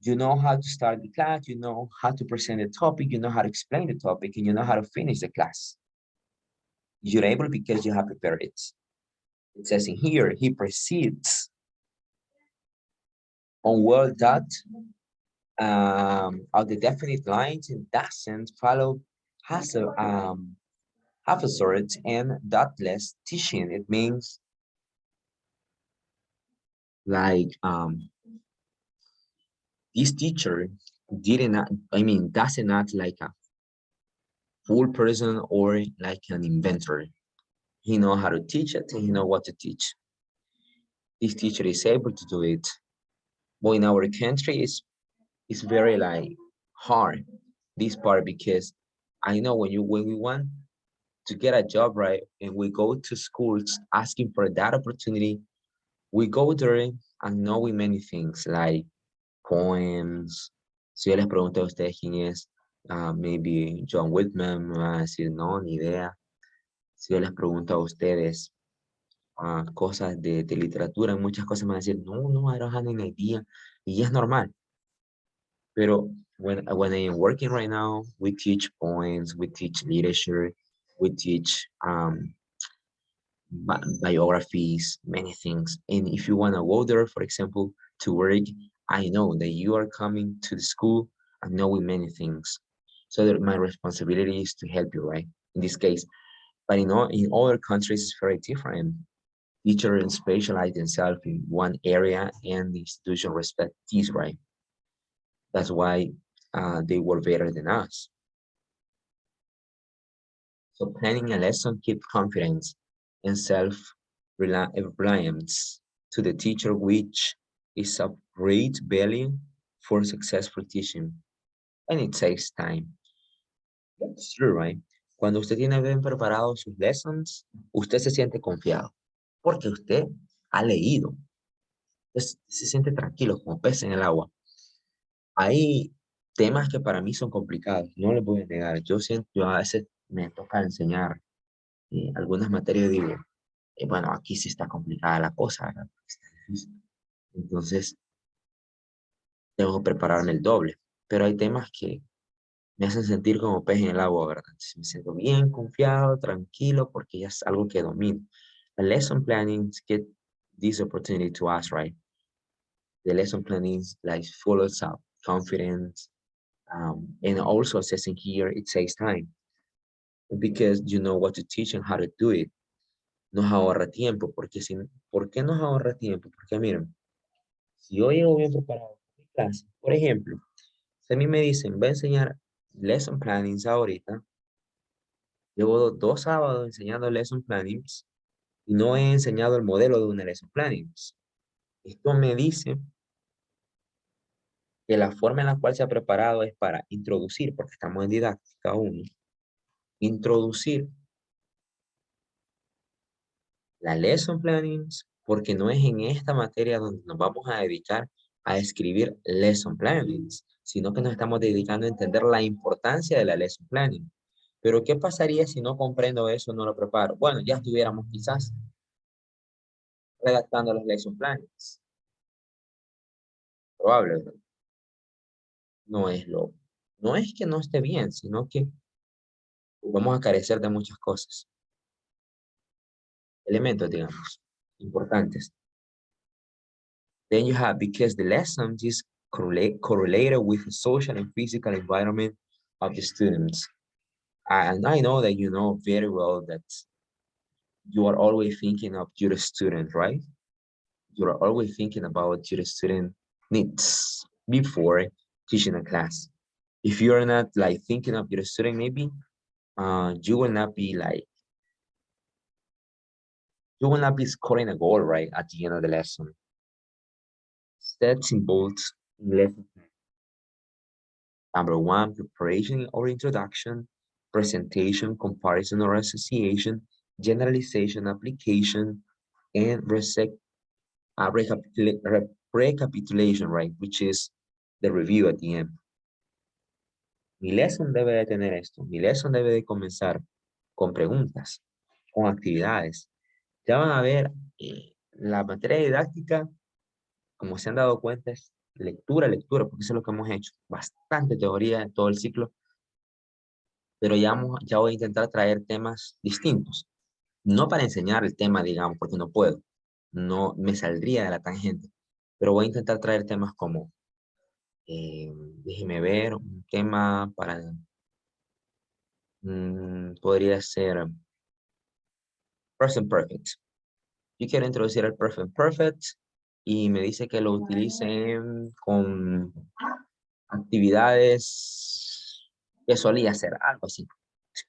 You know how to start the class, you know how to present the topic, you know how to explain the topic, and you know how to finish the class. You're able because you have prepared it. It says in here, he proceeds on well dot of the definite lines and doesn't follow has a half a sort and dotless teaching. It means like this teacher didn't I mean doesn't act like a full person or like an inventor. He know how to teach it and he know what to teach. This teacher is able to do it. But in our country it's very like hard this part because I know when we want to get a job right and we go to schools asking for that opportunity, we go there and knowing many things like poems. Si yo les pregunto a ustedes quién es, maybe John Whitman, me van a decir no, ni idea. Si yo les pregunto a ustedes cosas de literatura, muchas cosas me van a decir no, no, I don't have any idea. Y es normal. Pero when I am working right now, we teach poems, we teach literature, we teach biographies, many things. And if you want to go there, for example, to work, I know that you are coming to the school and knowing many things. So that my responsibility is to help you, right? In this case. But in other countries, it's very different. Teachers specialize themselves in one area and the institution respect this, right? That's why they work better than us. So planning a lesson keeps confidence and self-reliance to the teacher, which is of great value for successful teaching. And it takes time. That's true, right? Cuando usted tiene bien preparados sus lessons, usted se siente confiado porque usted ha leído. Entonces, se siente tranquilo como pez en el agua. Hay temas que para mí son complicados, no les voy a negar. Yo a veces me toca enseñar algunas materias y digo, bueno, aquí sí está complicada la cosa, ¿verdad? Está difícil. Entonces, tengo que prepararme el doble. Pero hay temas que me hacen sentir como pez en el agua, ¿verdad? Entonces, me siento bien confiado, tranquilo, porque ya es algo que domino. The lesson planning get this opportunity to us, right? The lesson planning is like full of confidence. And also assessing here, it takes time because you know what to teach and how to do it. Nos ahorra tiempo, porque ¿por qué nos ahorra tiempo? Porque miren, si yo llego bien preparado a mi clase, por ejemplo, si a mí me dicen, va a enseñar lesson plannings ahorita, llevo 2 sábados enseñando lesson plannings y no he enseñado el modelo de una lesson plannings. Esto me dice que la forma en la cual se ha preparado es para introducir, porque estamos en didáctica 1, introducir la lesson plannings, porque no es en esta materia donde nos vamos a dedicar a escribir lesson plannings, sino que nos estamos dedicando a entender la importancia de la lesson planning. Pero ¿qué pasaría si no comprendo eso, no lo preparo? Bueno, ya estuviéramos quizás redactando los lesson plannings. Probable, ¿verdad? No es que no esté bien, sino que vamos a carecer de muchas cosas. Elementos, digamos, importantes. Then you have, because the lessons is correlated with the social and physical environment of the students. And I know that you know very well that you are always thinking of your student, right? You are always thinking about your student needs before teaching a class. If you're not like thinking of your student, maybe you will not be like, you will not be scoring a goal, right, at the end of the lesson. Steps involved in lesson. Number 1, preparation or introduction, presentation, comparison or association, generalization, application, and recapitulation, right, which is the review at the end. Mi lesson debe de tener esto. Mi lesson debe de comenzar con preguntas, con actividades. Ya van a ver, la materia didáctica, como se han dado cuenta, es lectura, lectura, porque eso es lo que hemos hecho. Bastante teoría en todo el ciclo. Pero ya voy a intentar traer temas distintos. No para enseñar el tema, digamos, porque no puedo. No me saldría de la tangente. Pero voy a intentar traer temas como, déjeme ver, un tema para, podría ser present perfect. Yo quiero introducir el present perfect y me dice que lo utilicen con actividades que solía hacer, algo así.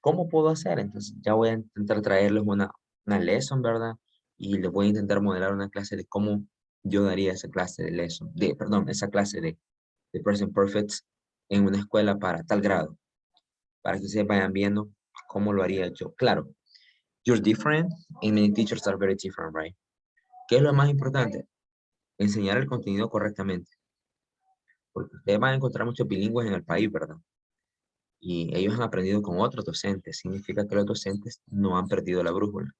¿Cómo puedo hacer? Entonces ya voy a intentar traerles una lesson, ¿verdad? Y les voy a intentar modelar una clase de cómo yo daría esa clase de lesson, perdón, esa clase de present perfect en una escuela para tal grado, para que ustedes vayan viendo cómo lo haría yo. Claro, you're different and many teachers are very different, right? ¿Qué es lo más importante? Enseñar el contenido correctamente. Porque ustedes van a encontrar muchos bilingües en el país, ¿verdad? Y ellos han aprendido con otros docentes. Significa que los docentes no han perdido la brújula.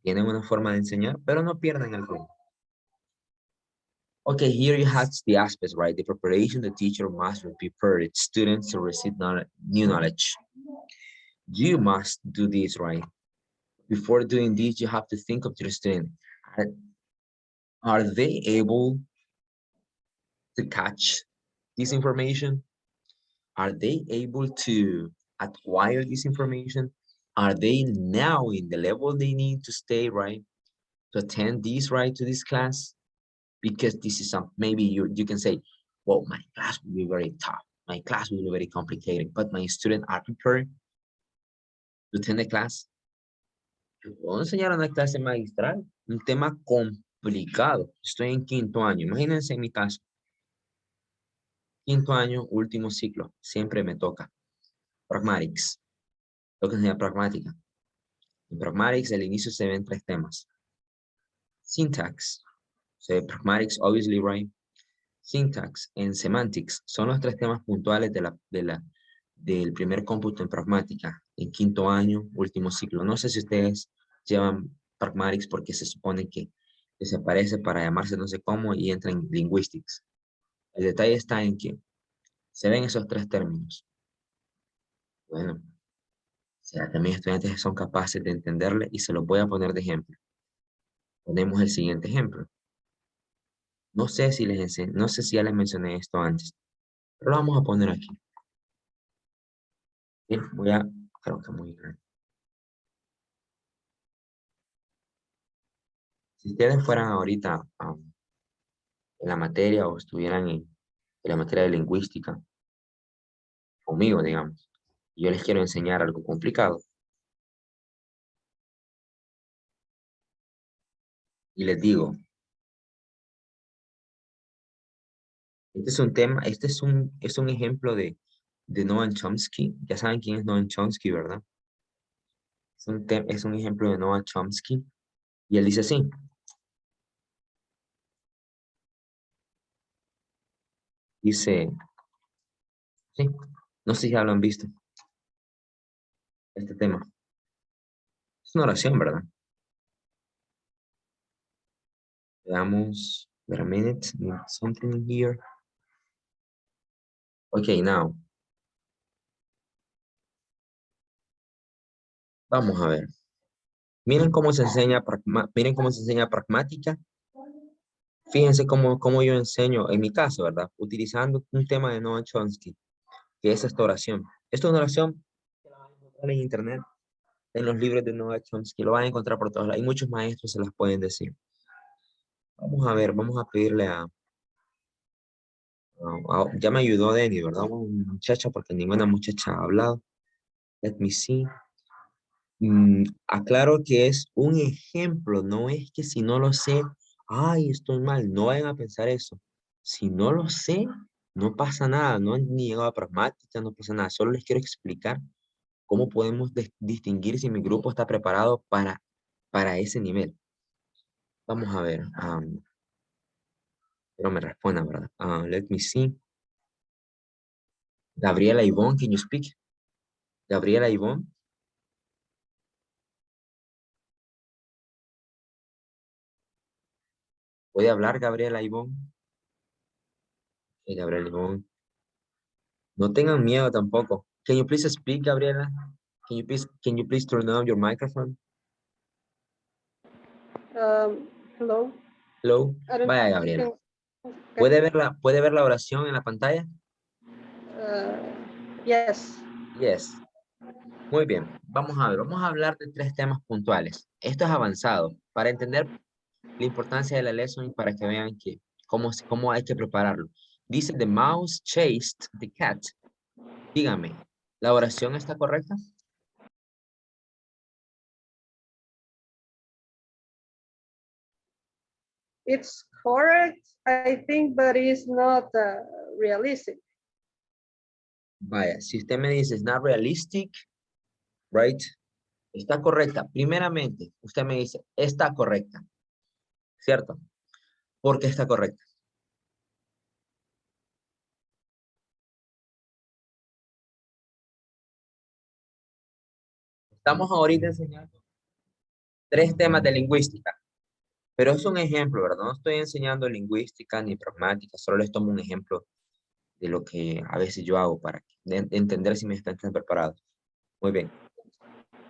Tienen una forma de enseñar, pero no pierden el rumbo. Okay, here you have the aspects, right? The preparation the teacher must prepare its students to receive new knowledge. You must do this, right? Before doing this, you have to think of your student. Are they able to catch this information? Are they able to acquire this information? Are they now in the level they need to stay, right? To attend this, right, to this class? Because this is some, maybe you can say, well, my class will be very tough. My class will be very complicated, but my students are prepared to attend the class. Yo puedo enseñar una clase magistral, un tema complicado. Estoy en 5º año. Imagínense en mi caso. 5º año, último ciclo. Siempre me toca. Pragmatics. Lo que enseña pragmática. En pragmatics, al inicio se ven 3 temas. Syntax. So, pragmatics, obviously, right? Syntax and semantics son los 3 temas puntuales del primer cómputo en pragmática, en 5º año, último ciclo. No sé si ustedes llevan pragmatics porque se supone que se parece para llamarse no sé cómo y entra en linguistics. El detalle está en que se ven esos 3 términos. Bueno, será que mis estudiantes son capaces de entenderle y se los voy a poner de ejemplo. Ponemos el siguiente ejemplo. No sé si no sé si ya les mencioné esto antes, pero lo vamos a poner aquí. Bien, creo que muy grande. Si ustedes fueran ahorita en la materia o estuvieran en la materia de lingüística, conmigo, digamos, y yo les quiero enseñar algo complicado, y les digo, este es un tema, este es un ejemplo de Noam Chomsky. Ya saben quién es Noam Chomsky, ¿verdad? Es un ejemplo de Noam Chomsky, y él dice así. Dice, sí, no sé si ya lo han visto, este tema. Es una oración, ¿verdad? Veamos, wait a minute, something here. Okay, now. Vamos a ver. Miren cómo se enseña, miren cómo se enseña pragmática. Fíjense cómo yo enseño, en mi caso, ¿verdad? Utilizando un tema de Noam Chomsky, que es esta oración. Esta es una oración que la van a encontrar en internet, en los libros de Noam Chomsky, lo van a encontrar por todos lados. Hay muchos maestros se las pueden decir. Vamos a ver, vamos a pedirle a Ya me ayudó Denny, ¿verdad? Una muchacha, porque ninguna muchacha ha hablado. Let me see. Aclaro que es un ejemplo, no es que si no lo sé, ay, estoy mal, no vayan a pensar eso. Si no lo sé, no pasa nada, no han ni llegado a pragmática, no pasa nada. Solo les quiero explicar cómo podemos distinguir si mi grupo está preparado para ese nivel. Vamos a ver. Pero me respondan, ¿verdad? Let me see. Gabriela Ivonne, can you speak? Gabriela Ivonne. ¿Puede hablar Gabriela Ivonne? Gabriela Ivonne. No tengan miedo tampoco. Can you please speak, Gabriela? Can you please turn on your microphone? Hello. Hello. I don't Vaya, know. Gabriela. Okay. ¿Puede ver la oración en la pantalla? Yes. Yes. Muy bien. Vamos a ver. Vamos a hablar de 3 temas puntuales. Esto es avanzado para entender la importancia de la lesson y para que vean que cómo hay que prepararlo. Dice, the mouse chased the cat. Dígame, ¿la oración está correcta? It's correct, I think, but it's not realistic. Vaya, si usted me dice, it's not realistic, right? Está correcta. Primeramente, usted me dice, está correcta. ¿Cierto? ¿Por qué está correcta? Estamos ahorita enseñando 3 temas de lingüística, pero es un ejemplo, ¿verdad? No estoy enseñando lingüística ni pragmática, solo les tomo un ejemplo de lo que a veces yo hago para entender si me están preparados. Muy bien.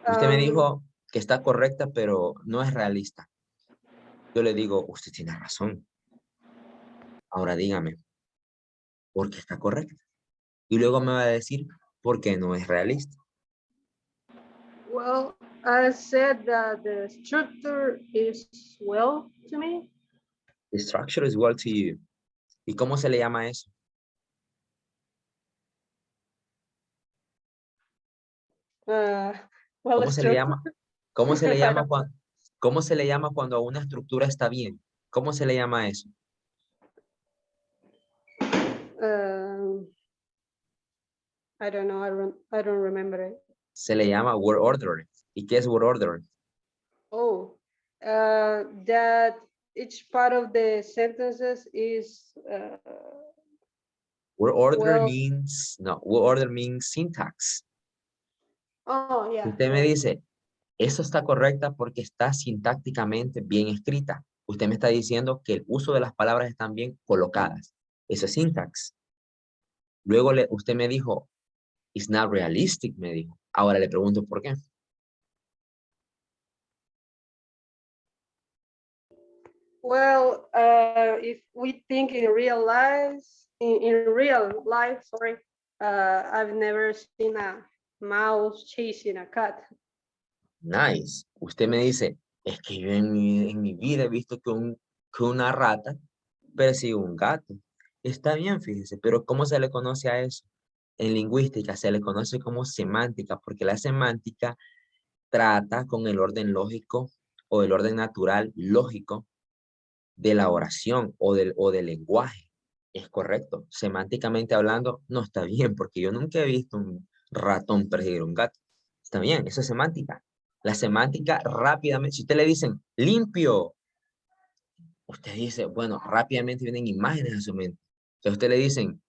Usted me dijo que está correcta, pero no es realista. Yo le digo, usted tiene razón. Ahora dígame, ¿por qué está correcta? Y luego me va a decir, ¿por qué no es realista? Well, I said that the structure is well to me. The structure is well to you. ¿Y cómo se le llama eso? Well, ¿Cómo se le structure. llama? ¿Cómo se le I llama don't- cuando, cómo se le llama cuando una estructura está bien? ¿Cómo se le llama eso? I don't know. I don't remember it. Se le llama word order. ¿Y qué es word order? Oh, that each part of the sentences is Word order well. means, no, word order means syntax. Oh, yeah. Usted me dice, eso está correcta porque está sintácticamente bien escrita. Usted me está diciendo que el uso de las palabras están bien colocadas. Eso es syntax. Luego usted me dijo, it's not realistic, me dijo. Ahora le pregunto por qué. Well, if we think in real life, sorry, I've never seen a mouse chasing a cat. Nice. Usted me dice, es que yo en mi vida he visto que una rata persigue un gato. Está bien, fíjese, pero ¿cómo se le conoce a eso? En lingüística se le conoce como semántica, porque la semántica trata con el orden lógico o el orden natural lógico de la oración o del lenguaje. Es correcto. Semánticamente hablando, no está bien, porque yo nunca he visto un ratón perseguir un gato. Está bien, eso es semántica. La semántica rápidamente, si usted le dicen limpio, usted dice, bueno, rápidamente vienen imágenes a su mente. Si a usted le dicen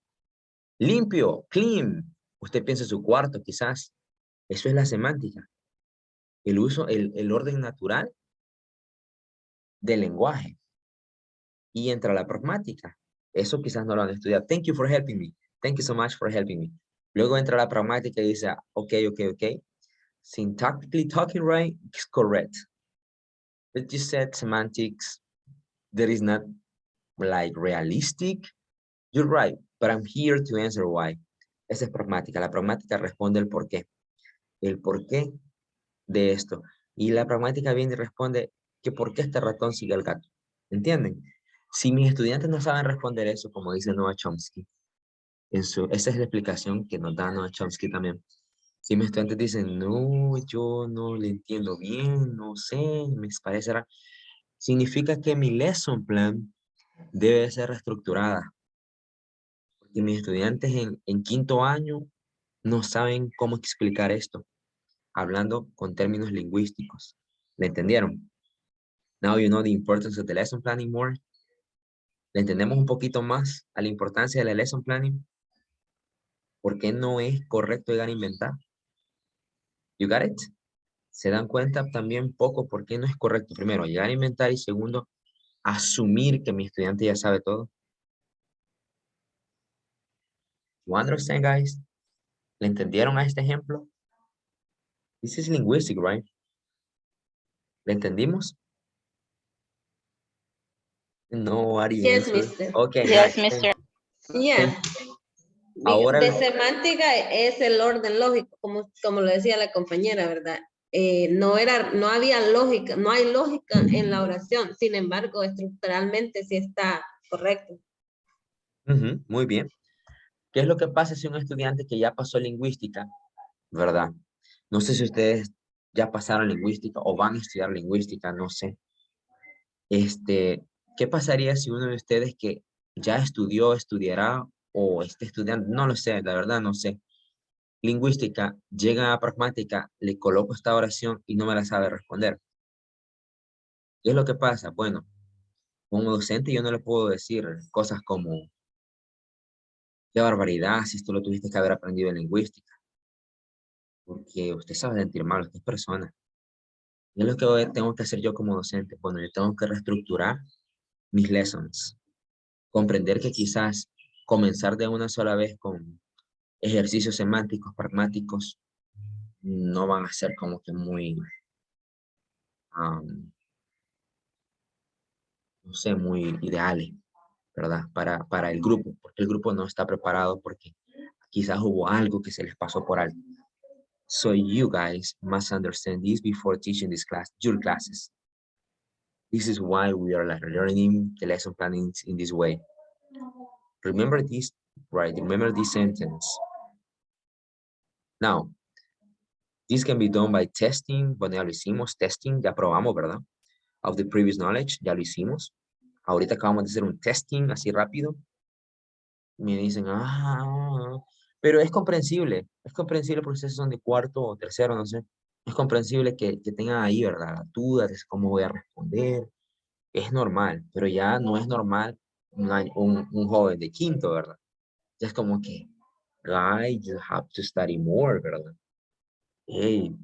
limpio, clean, usted piensa en su cuarto quizás. Eso es la semántica. El uso, el orden natural del lenguaje. Y entra la pragmática. Eso quizás no lo han estudiado. Thank you for helping me. Thank you so much for helping me. Luego entra la pragmática y dice, ok. Syntactically talking right is correct. But you said semantics, that is not like realistic. You're right, but I'm here to answer why. Esa es pragmática. La pragmática responde el por qué. El por qué de esto. Y la pragmática viene y responde que por qué este ratón sigue al gato. ¿Entienden? Si mis estudiantes no saben responder eso, como dice Noah Chomsky, esa es la explicación que nos da Noah Chomsky también. Si mis estudiantes dicen, no, yo no le entiendo bien, no sé, me parece raro, significa que mi lesson plan debe ser reestructurada. Porque mis estudiantes en quinto año no saben cómo explicar esto, hablando con términos lingüísticos. ¿Le entendieron? Now you know the importance of the lesson planning more. ¿Le entendemos un poquito más a la importancia de la lesson planning? ¿Por qué no es correcto llegar a inventar? You got it? Se dan cuenta también poco por qué no es correcto. Primero, llegar a inventar y segundo, asumir que mi estudiante ya sabe todo. You understand, guys? ¿Le entendieron a este ejemplo? This is linguistic, right? ¿Le entendimos? No, are you Yes, answering? mister. Okay, Yes, nice. mister. Yeah. Ahora De lo- semántica es el orden lógico, como lo decía la compañera, ¿verdad? No había lógica, no hay lógica en la oración, sin embargo, estructuralmente sí está correcto. Ujú, muy bien. ¿Qué es lo que pasa si un estudiante que ya pasó lingüística, verdad? No sé si ustedes ya pasaron lingüística o van a estudiar lingüística, no sé. ¿Qué pasaría si uno de ustedes que ya estudió, estudiará o esté estudiando, no lo sé, la verdad no sé, lingüística, llega a pragmática, le coloco esta oración y no me la sabe responder? ¿Qué es lo que pasa? Bueno, como docente yo no le puedo decir cosas como, qué barbaridad, si esto lo tuviste que haber aprendido en lingüística, porque usted sabe sentir mal, usted es persona. ¿Qué es lo que tengo que hacer yo como docente? Bueno, yo tengo que reestructurar mis lessons, comprender que quizás comenzar de una sola vez con ejercicios semánticos, pragmáticos, no van a ser como que muy, no sé, muy ideales, ¿verdad? Para el grupo, porque el grupo no está preparado porque quizás hubo algo que se les pasó por alto. So you guys must understand this before teaching this class, your classes. This is why we are learning the lesson planning in this way. Remember this, right? Remember this sentence. Now, this can be done by testing. Bueno, ya lo hicimos, testing, ya probamos, ¿verdad? Of the previous knowledge, ya lo hicimos. Ahorita acabamos de hacer un testing así rápido. Me dicen, pero es comprensible porque ustedes son de cuarto o tercero, no sé. Es comprensible que tengan ahí, ¿verdad? La duda de cómo voy a responder. Es normal, pero ya no es normal un joven de quinto, ¿verdad? Ya es como que, guy, you have to study more, ¿verdad? Hey,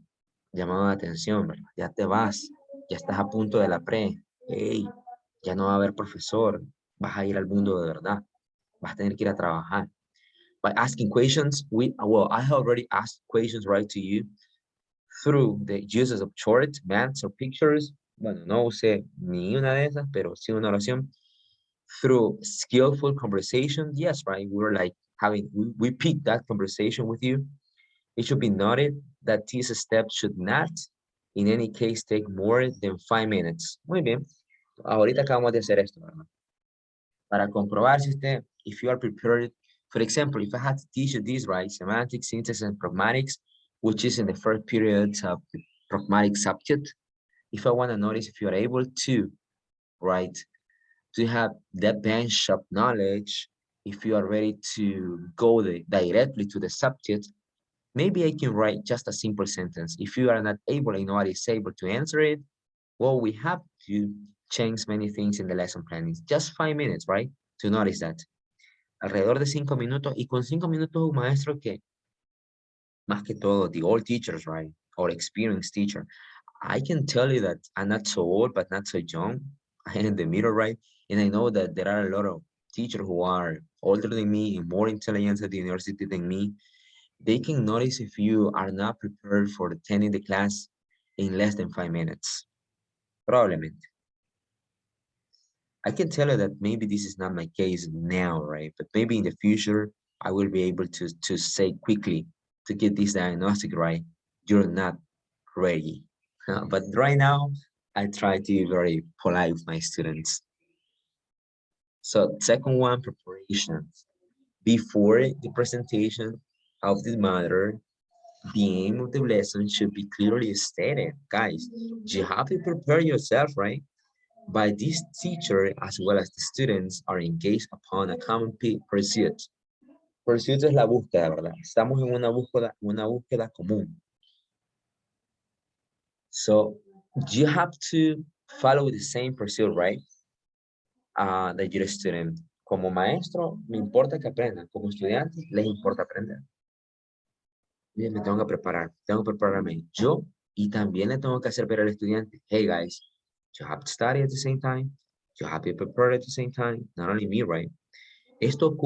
llamado de atención, ¿verdad? Ya te vas, ya estás a punto de la pre. Hey, ya no va a haber profesor, vas a ir al mundo de verdad, vas a tener que ir a trabajar. By asking questions, I have already asked questions right to you through the uses of short, maps, or pictures. Bueno, no usé ni una de esas, pero sí una oración. Through skillful conversation, yes, right? We were like we picked that conversation with you. It should be noted that this step should not, in any case, take more than 5 minutes. Muy bien. Ahorita acabamos de hacer esto, ¿verdad? Para comprobar si usted, if you are prepared. For example, if I had to teach you this, right? Semantics, syntax, and pragmatics, which is in the first period of the pragmatic subject. If I want to notice if you are able to, right, to have that bench of knowledge, if you are ready to go directly to the subject, maybe I can write just a simple sentence. If you are not able and nobody is able to answer it, well, we have to change many things in the lesson planning. Just 5 minutes, right? To notice that. Alrededor de 5 minutos, y con 5 minutos un maestro que, más que todo, the old teachers, right? Or experienced teacher. I can tell you that I'm not so old, but not so young. I'm in the middle, right? And I know that there are a lot of teachers who are older than me and more intelligent at the university than me. They can notice if you are not prepared for attending the class in less than 5 minutes. Probablemente. I can tell you that maybe this is not my case now, right? But maybe in the future, I will be able to say quickly to get this diagnostic right. You're not ready. But right now, I try to be very polite with my students. So second one, preparation. Before the presentation of the matter, the aim of the lesson should be clearly stated. Guys, you have to prepare yourself, right? By this teacher as well as the students are engaged upon a common pursuit. Pursuit es la búsqueda, ¿verdad? Estamos en una búsqueda común. So you have to follow the same pursuit, right? That you're a student. Como maestro, me importa que aprendan. Como estudiante, les importa aprender. Bien, me tengo que preparar. Tengo que prepararme yo y también le tengo que hacer ver al estudiante, hey guys, you have to study at the same time. You have to prepare at the same time. Not only me, right? Esto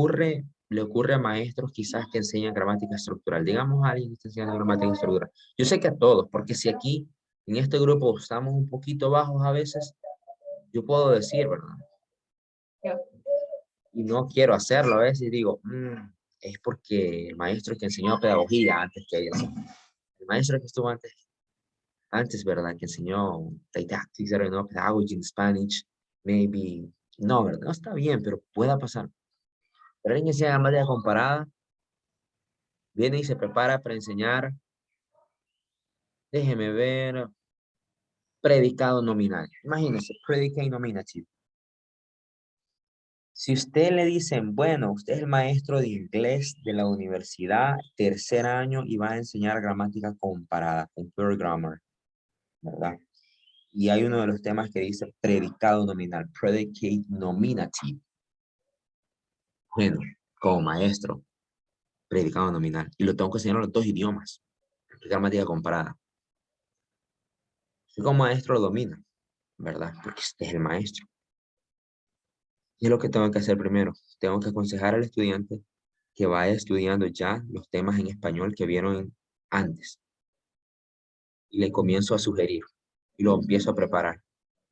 le ocurre a maestros quizás que enseñan gramática estructural. Digamos a alguien que está enseñando gramática estructural. Yo sé que a todos, porque si aquí en este grupo estamos un poquito bajos a veces, yo puedo decir, ¿verdad? Y no quiero hacerlo a veces y digo, es porque el maestro que enseñó pedagogía antes que ellos. El maestro que estuvo antes, ¿verdad? Que enseñó didactics, ¿no? Pedagogy in Spanish, maybe. No, ¿verdad? No está bien, pero pueda pasar. Pero alguien que enseña gramática comparada, viene y se prepara para enseñar, déjeme ver, predicado nominal. Imagínense, predicate nominative. Si usted le dicen, bueno, usted es el maestro de inglés de la universidad, tercer año, y va a enseñar gramática comparada, compare grammar, ¿verdad? Y hay uno de los temas que dice predicado nominal, predicate nominative. Bueno, como maestro, predicado nominal. Y lo tengo que enseñar en los dos idiomas, gramática comparada. Yo como maestro lo domino, ¿verdad? Porque usted es el maestro. ¿Qué es lo que tengo que hacer primero? Tengo que aconsejar al estudiante que vaya estudiando ya los temas en español que vieron antes. Y le comienzo a sugerir y lo empiezo a preparar.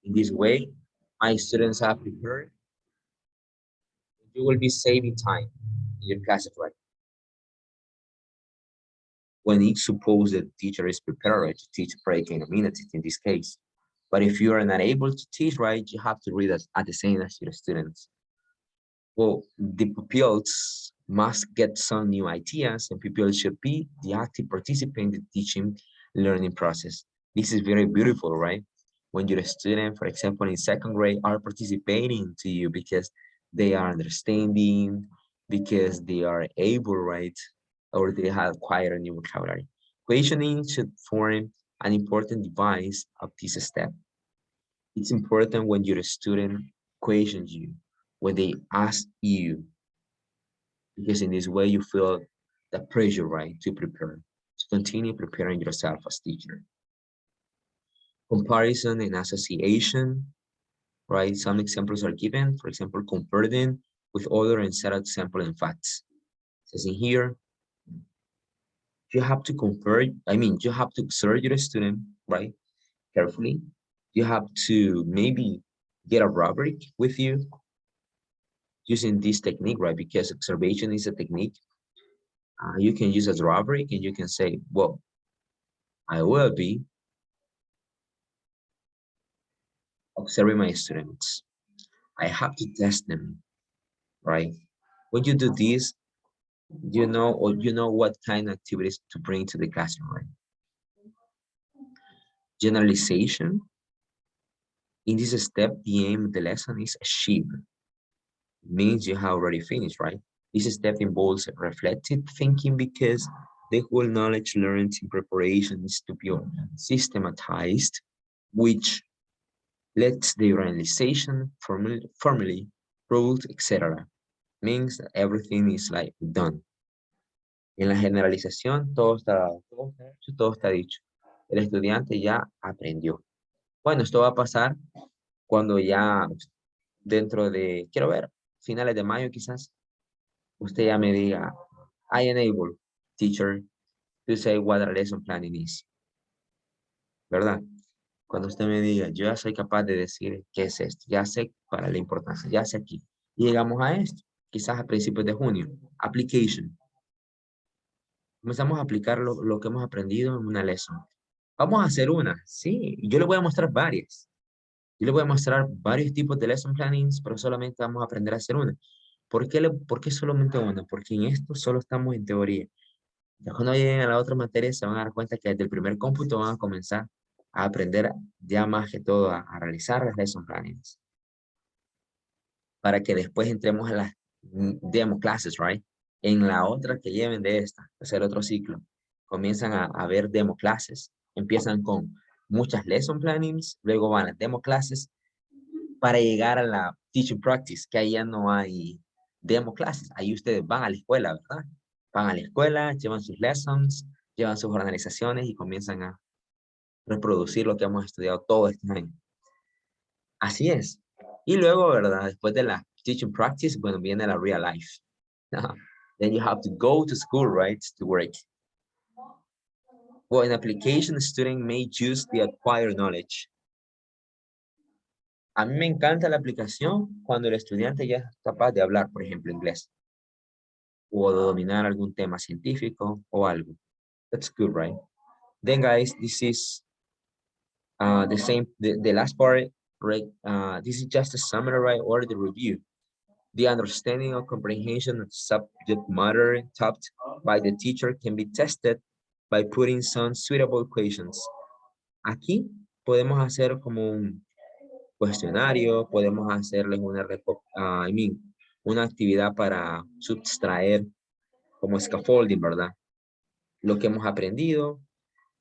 In this way, my students are prepared. You will be saving time in your classes, right? When it's supposed that the teacher is prepared to teach breaking nominative in this case. But if you are not able to teach right, you have to read at the same as your students. Well, the pupils must get some new ideas and pupils should be the active participant in the teaching learning process. This is very beautiful, right? When your student, for example, in second grade are participating to you because they are understanding, because they are able, right? Or they have acquired a new vocabulary. Questioning should form an important device of this step. It's important when your student questions you, when they ask you, because in this way you feel the pressure, right, to prepare, to continue preparing yourself as teacher. Comparison and association, right? Some examples are given, for example, compare them with other and set example and facts. It says in here, you have to compare, you have to observe your student, right, carefully. You have to maybe get a rubric with you using this technique, right? Because observation is a technique. You can use as rubric and you can say, well, I will be observing my students. I have to test them, right? When you do this, you know what kind of activities to bring to the classroom, right? Generalization. In this step, the aim of the lesson is achieved. Means you have already finished, right? This step involves reflective thinking because the whole knowledge learned in preparation is to be systematized, which lets the realization formally, rules, etc. Means that everything is like done. En la generalización, todo está hecho, todo está dicho. El estudiante ya aprendió. Bueno, esto va a pasar cuando ya dentro de, quiero ver, finales de mayo quizás, usted ya me diga, I enable teacher to say what a lesson planning is. ¿Verdad? Cuando usted me diga, yo ya soy capaz de decir qué es esto, ya sé para la importancia, ya sé aquí. Y llegamos a esto, quizás a principios de junio, application. Comenzamos a aplicar lo que hemos aprendido en una lesson. Vamos a hacer una, sí, yo le voy a mostrar varias. Yo les voy a mostrar varios tipos de lesson plannings, pero solamente vamos a aprender a hacer una. ¿Por qué solamente una? Porque en esto solo estamos en teoría. Ya cuando lleguen a la otra materia se van a dar cuenta que desde el primer cómputo van a comenzar a aprender ya más que todo a realizar las lesson plannings. Para que después entremos a las demo classes, right? En la otra que lleven de esta, hacer otro ciclo. Comienzan a ver demo classes. Empiezan con muchas lesson plannings, luego van a las demo classes para llegar a la teaching practice, que ahí ya no hay demo classes. Ahí ustedes van a la escuela, ¿verdad? Van a la escuela, llevan sus lessons, llevan sus organizaciones y comienzan a reproducir lo que hemos estudiado todo este año. Así es. Y luego, ¿verdad? Después de la teaching practice, bueno, viene la real life. Then you have to go to school, right? To work. Well, in application, a student may choose the acquired knowledge. A mí me encanta la aplicación cuando el estudiante ya es capaz de hablar, por ejemplo, inglés. O de dominar algún tema científico o algo. That's good, right? Then, guys, this is the same, the last part, right? This is just a summary, right, or the review. The understanding or comprehension of subject matter taught by the teacher can be tested by putting some suitable questions. Aquí podemos hacer como un cuestionario, podemos hacerles una actividad para sustraer como scaffolding, ¿verdad? Lo que hemos aprendido,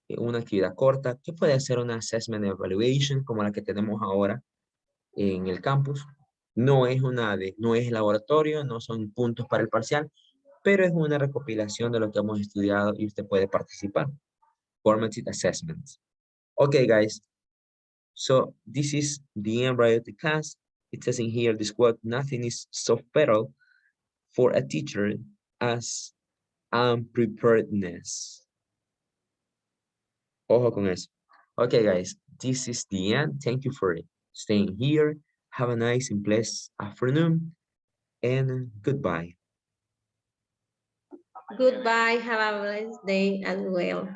una actividad corta, que puede ser una assessment evaluation como la que tenemos ahora en el campus. No es laboratorio, no son puntos para el parcial, pero es una recopilación de lo que hemos estudiado y usted puede participar. Formative assessments. Okay, guys. So this is the end right of the class. It says in here, this quote, nothing is so fatal for a teacher as unpreparedness. Ojo con eso. Okay, guys, this is the end. Thank you for staying here. Have a nice and blessed afternoon, and goodbye. Goodbye. Have a blessed day as well.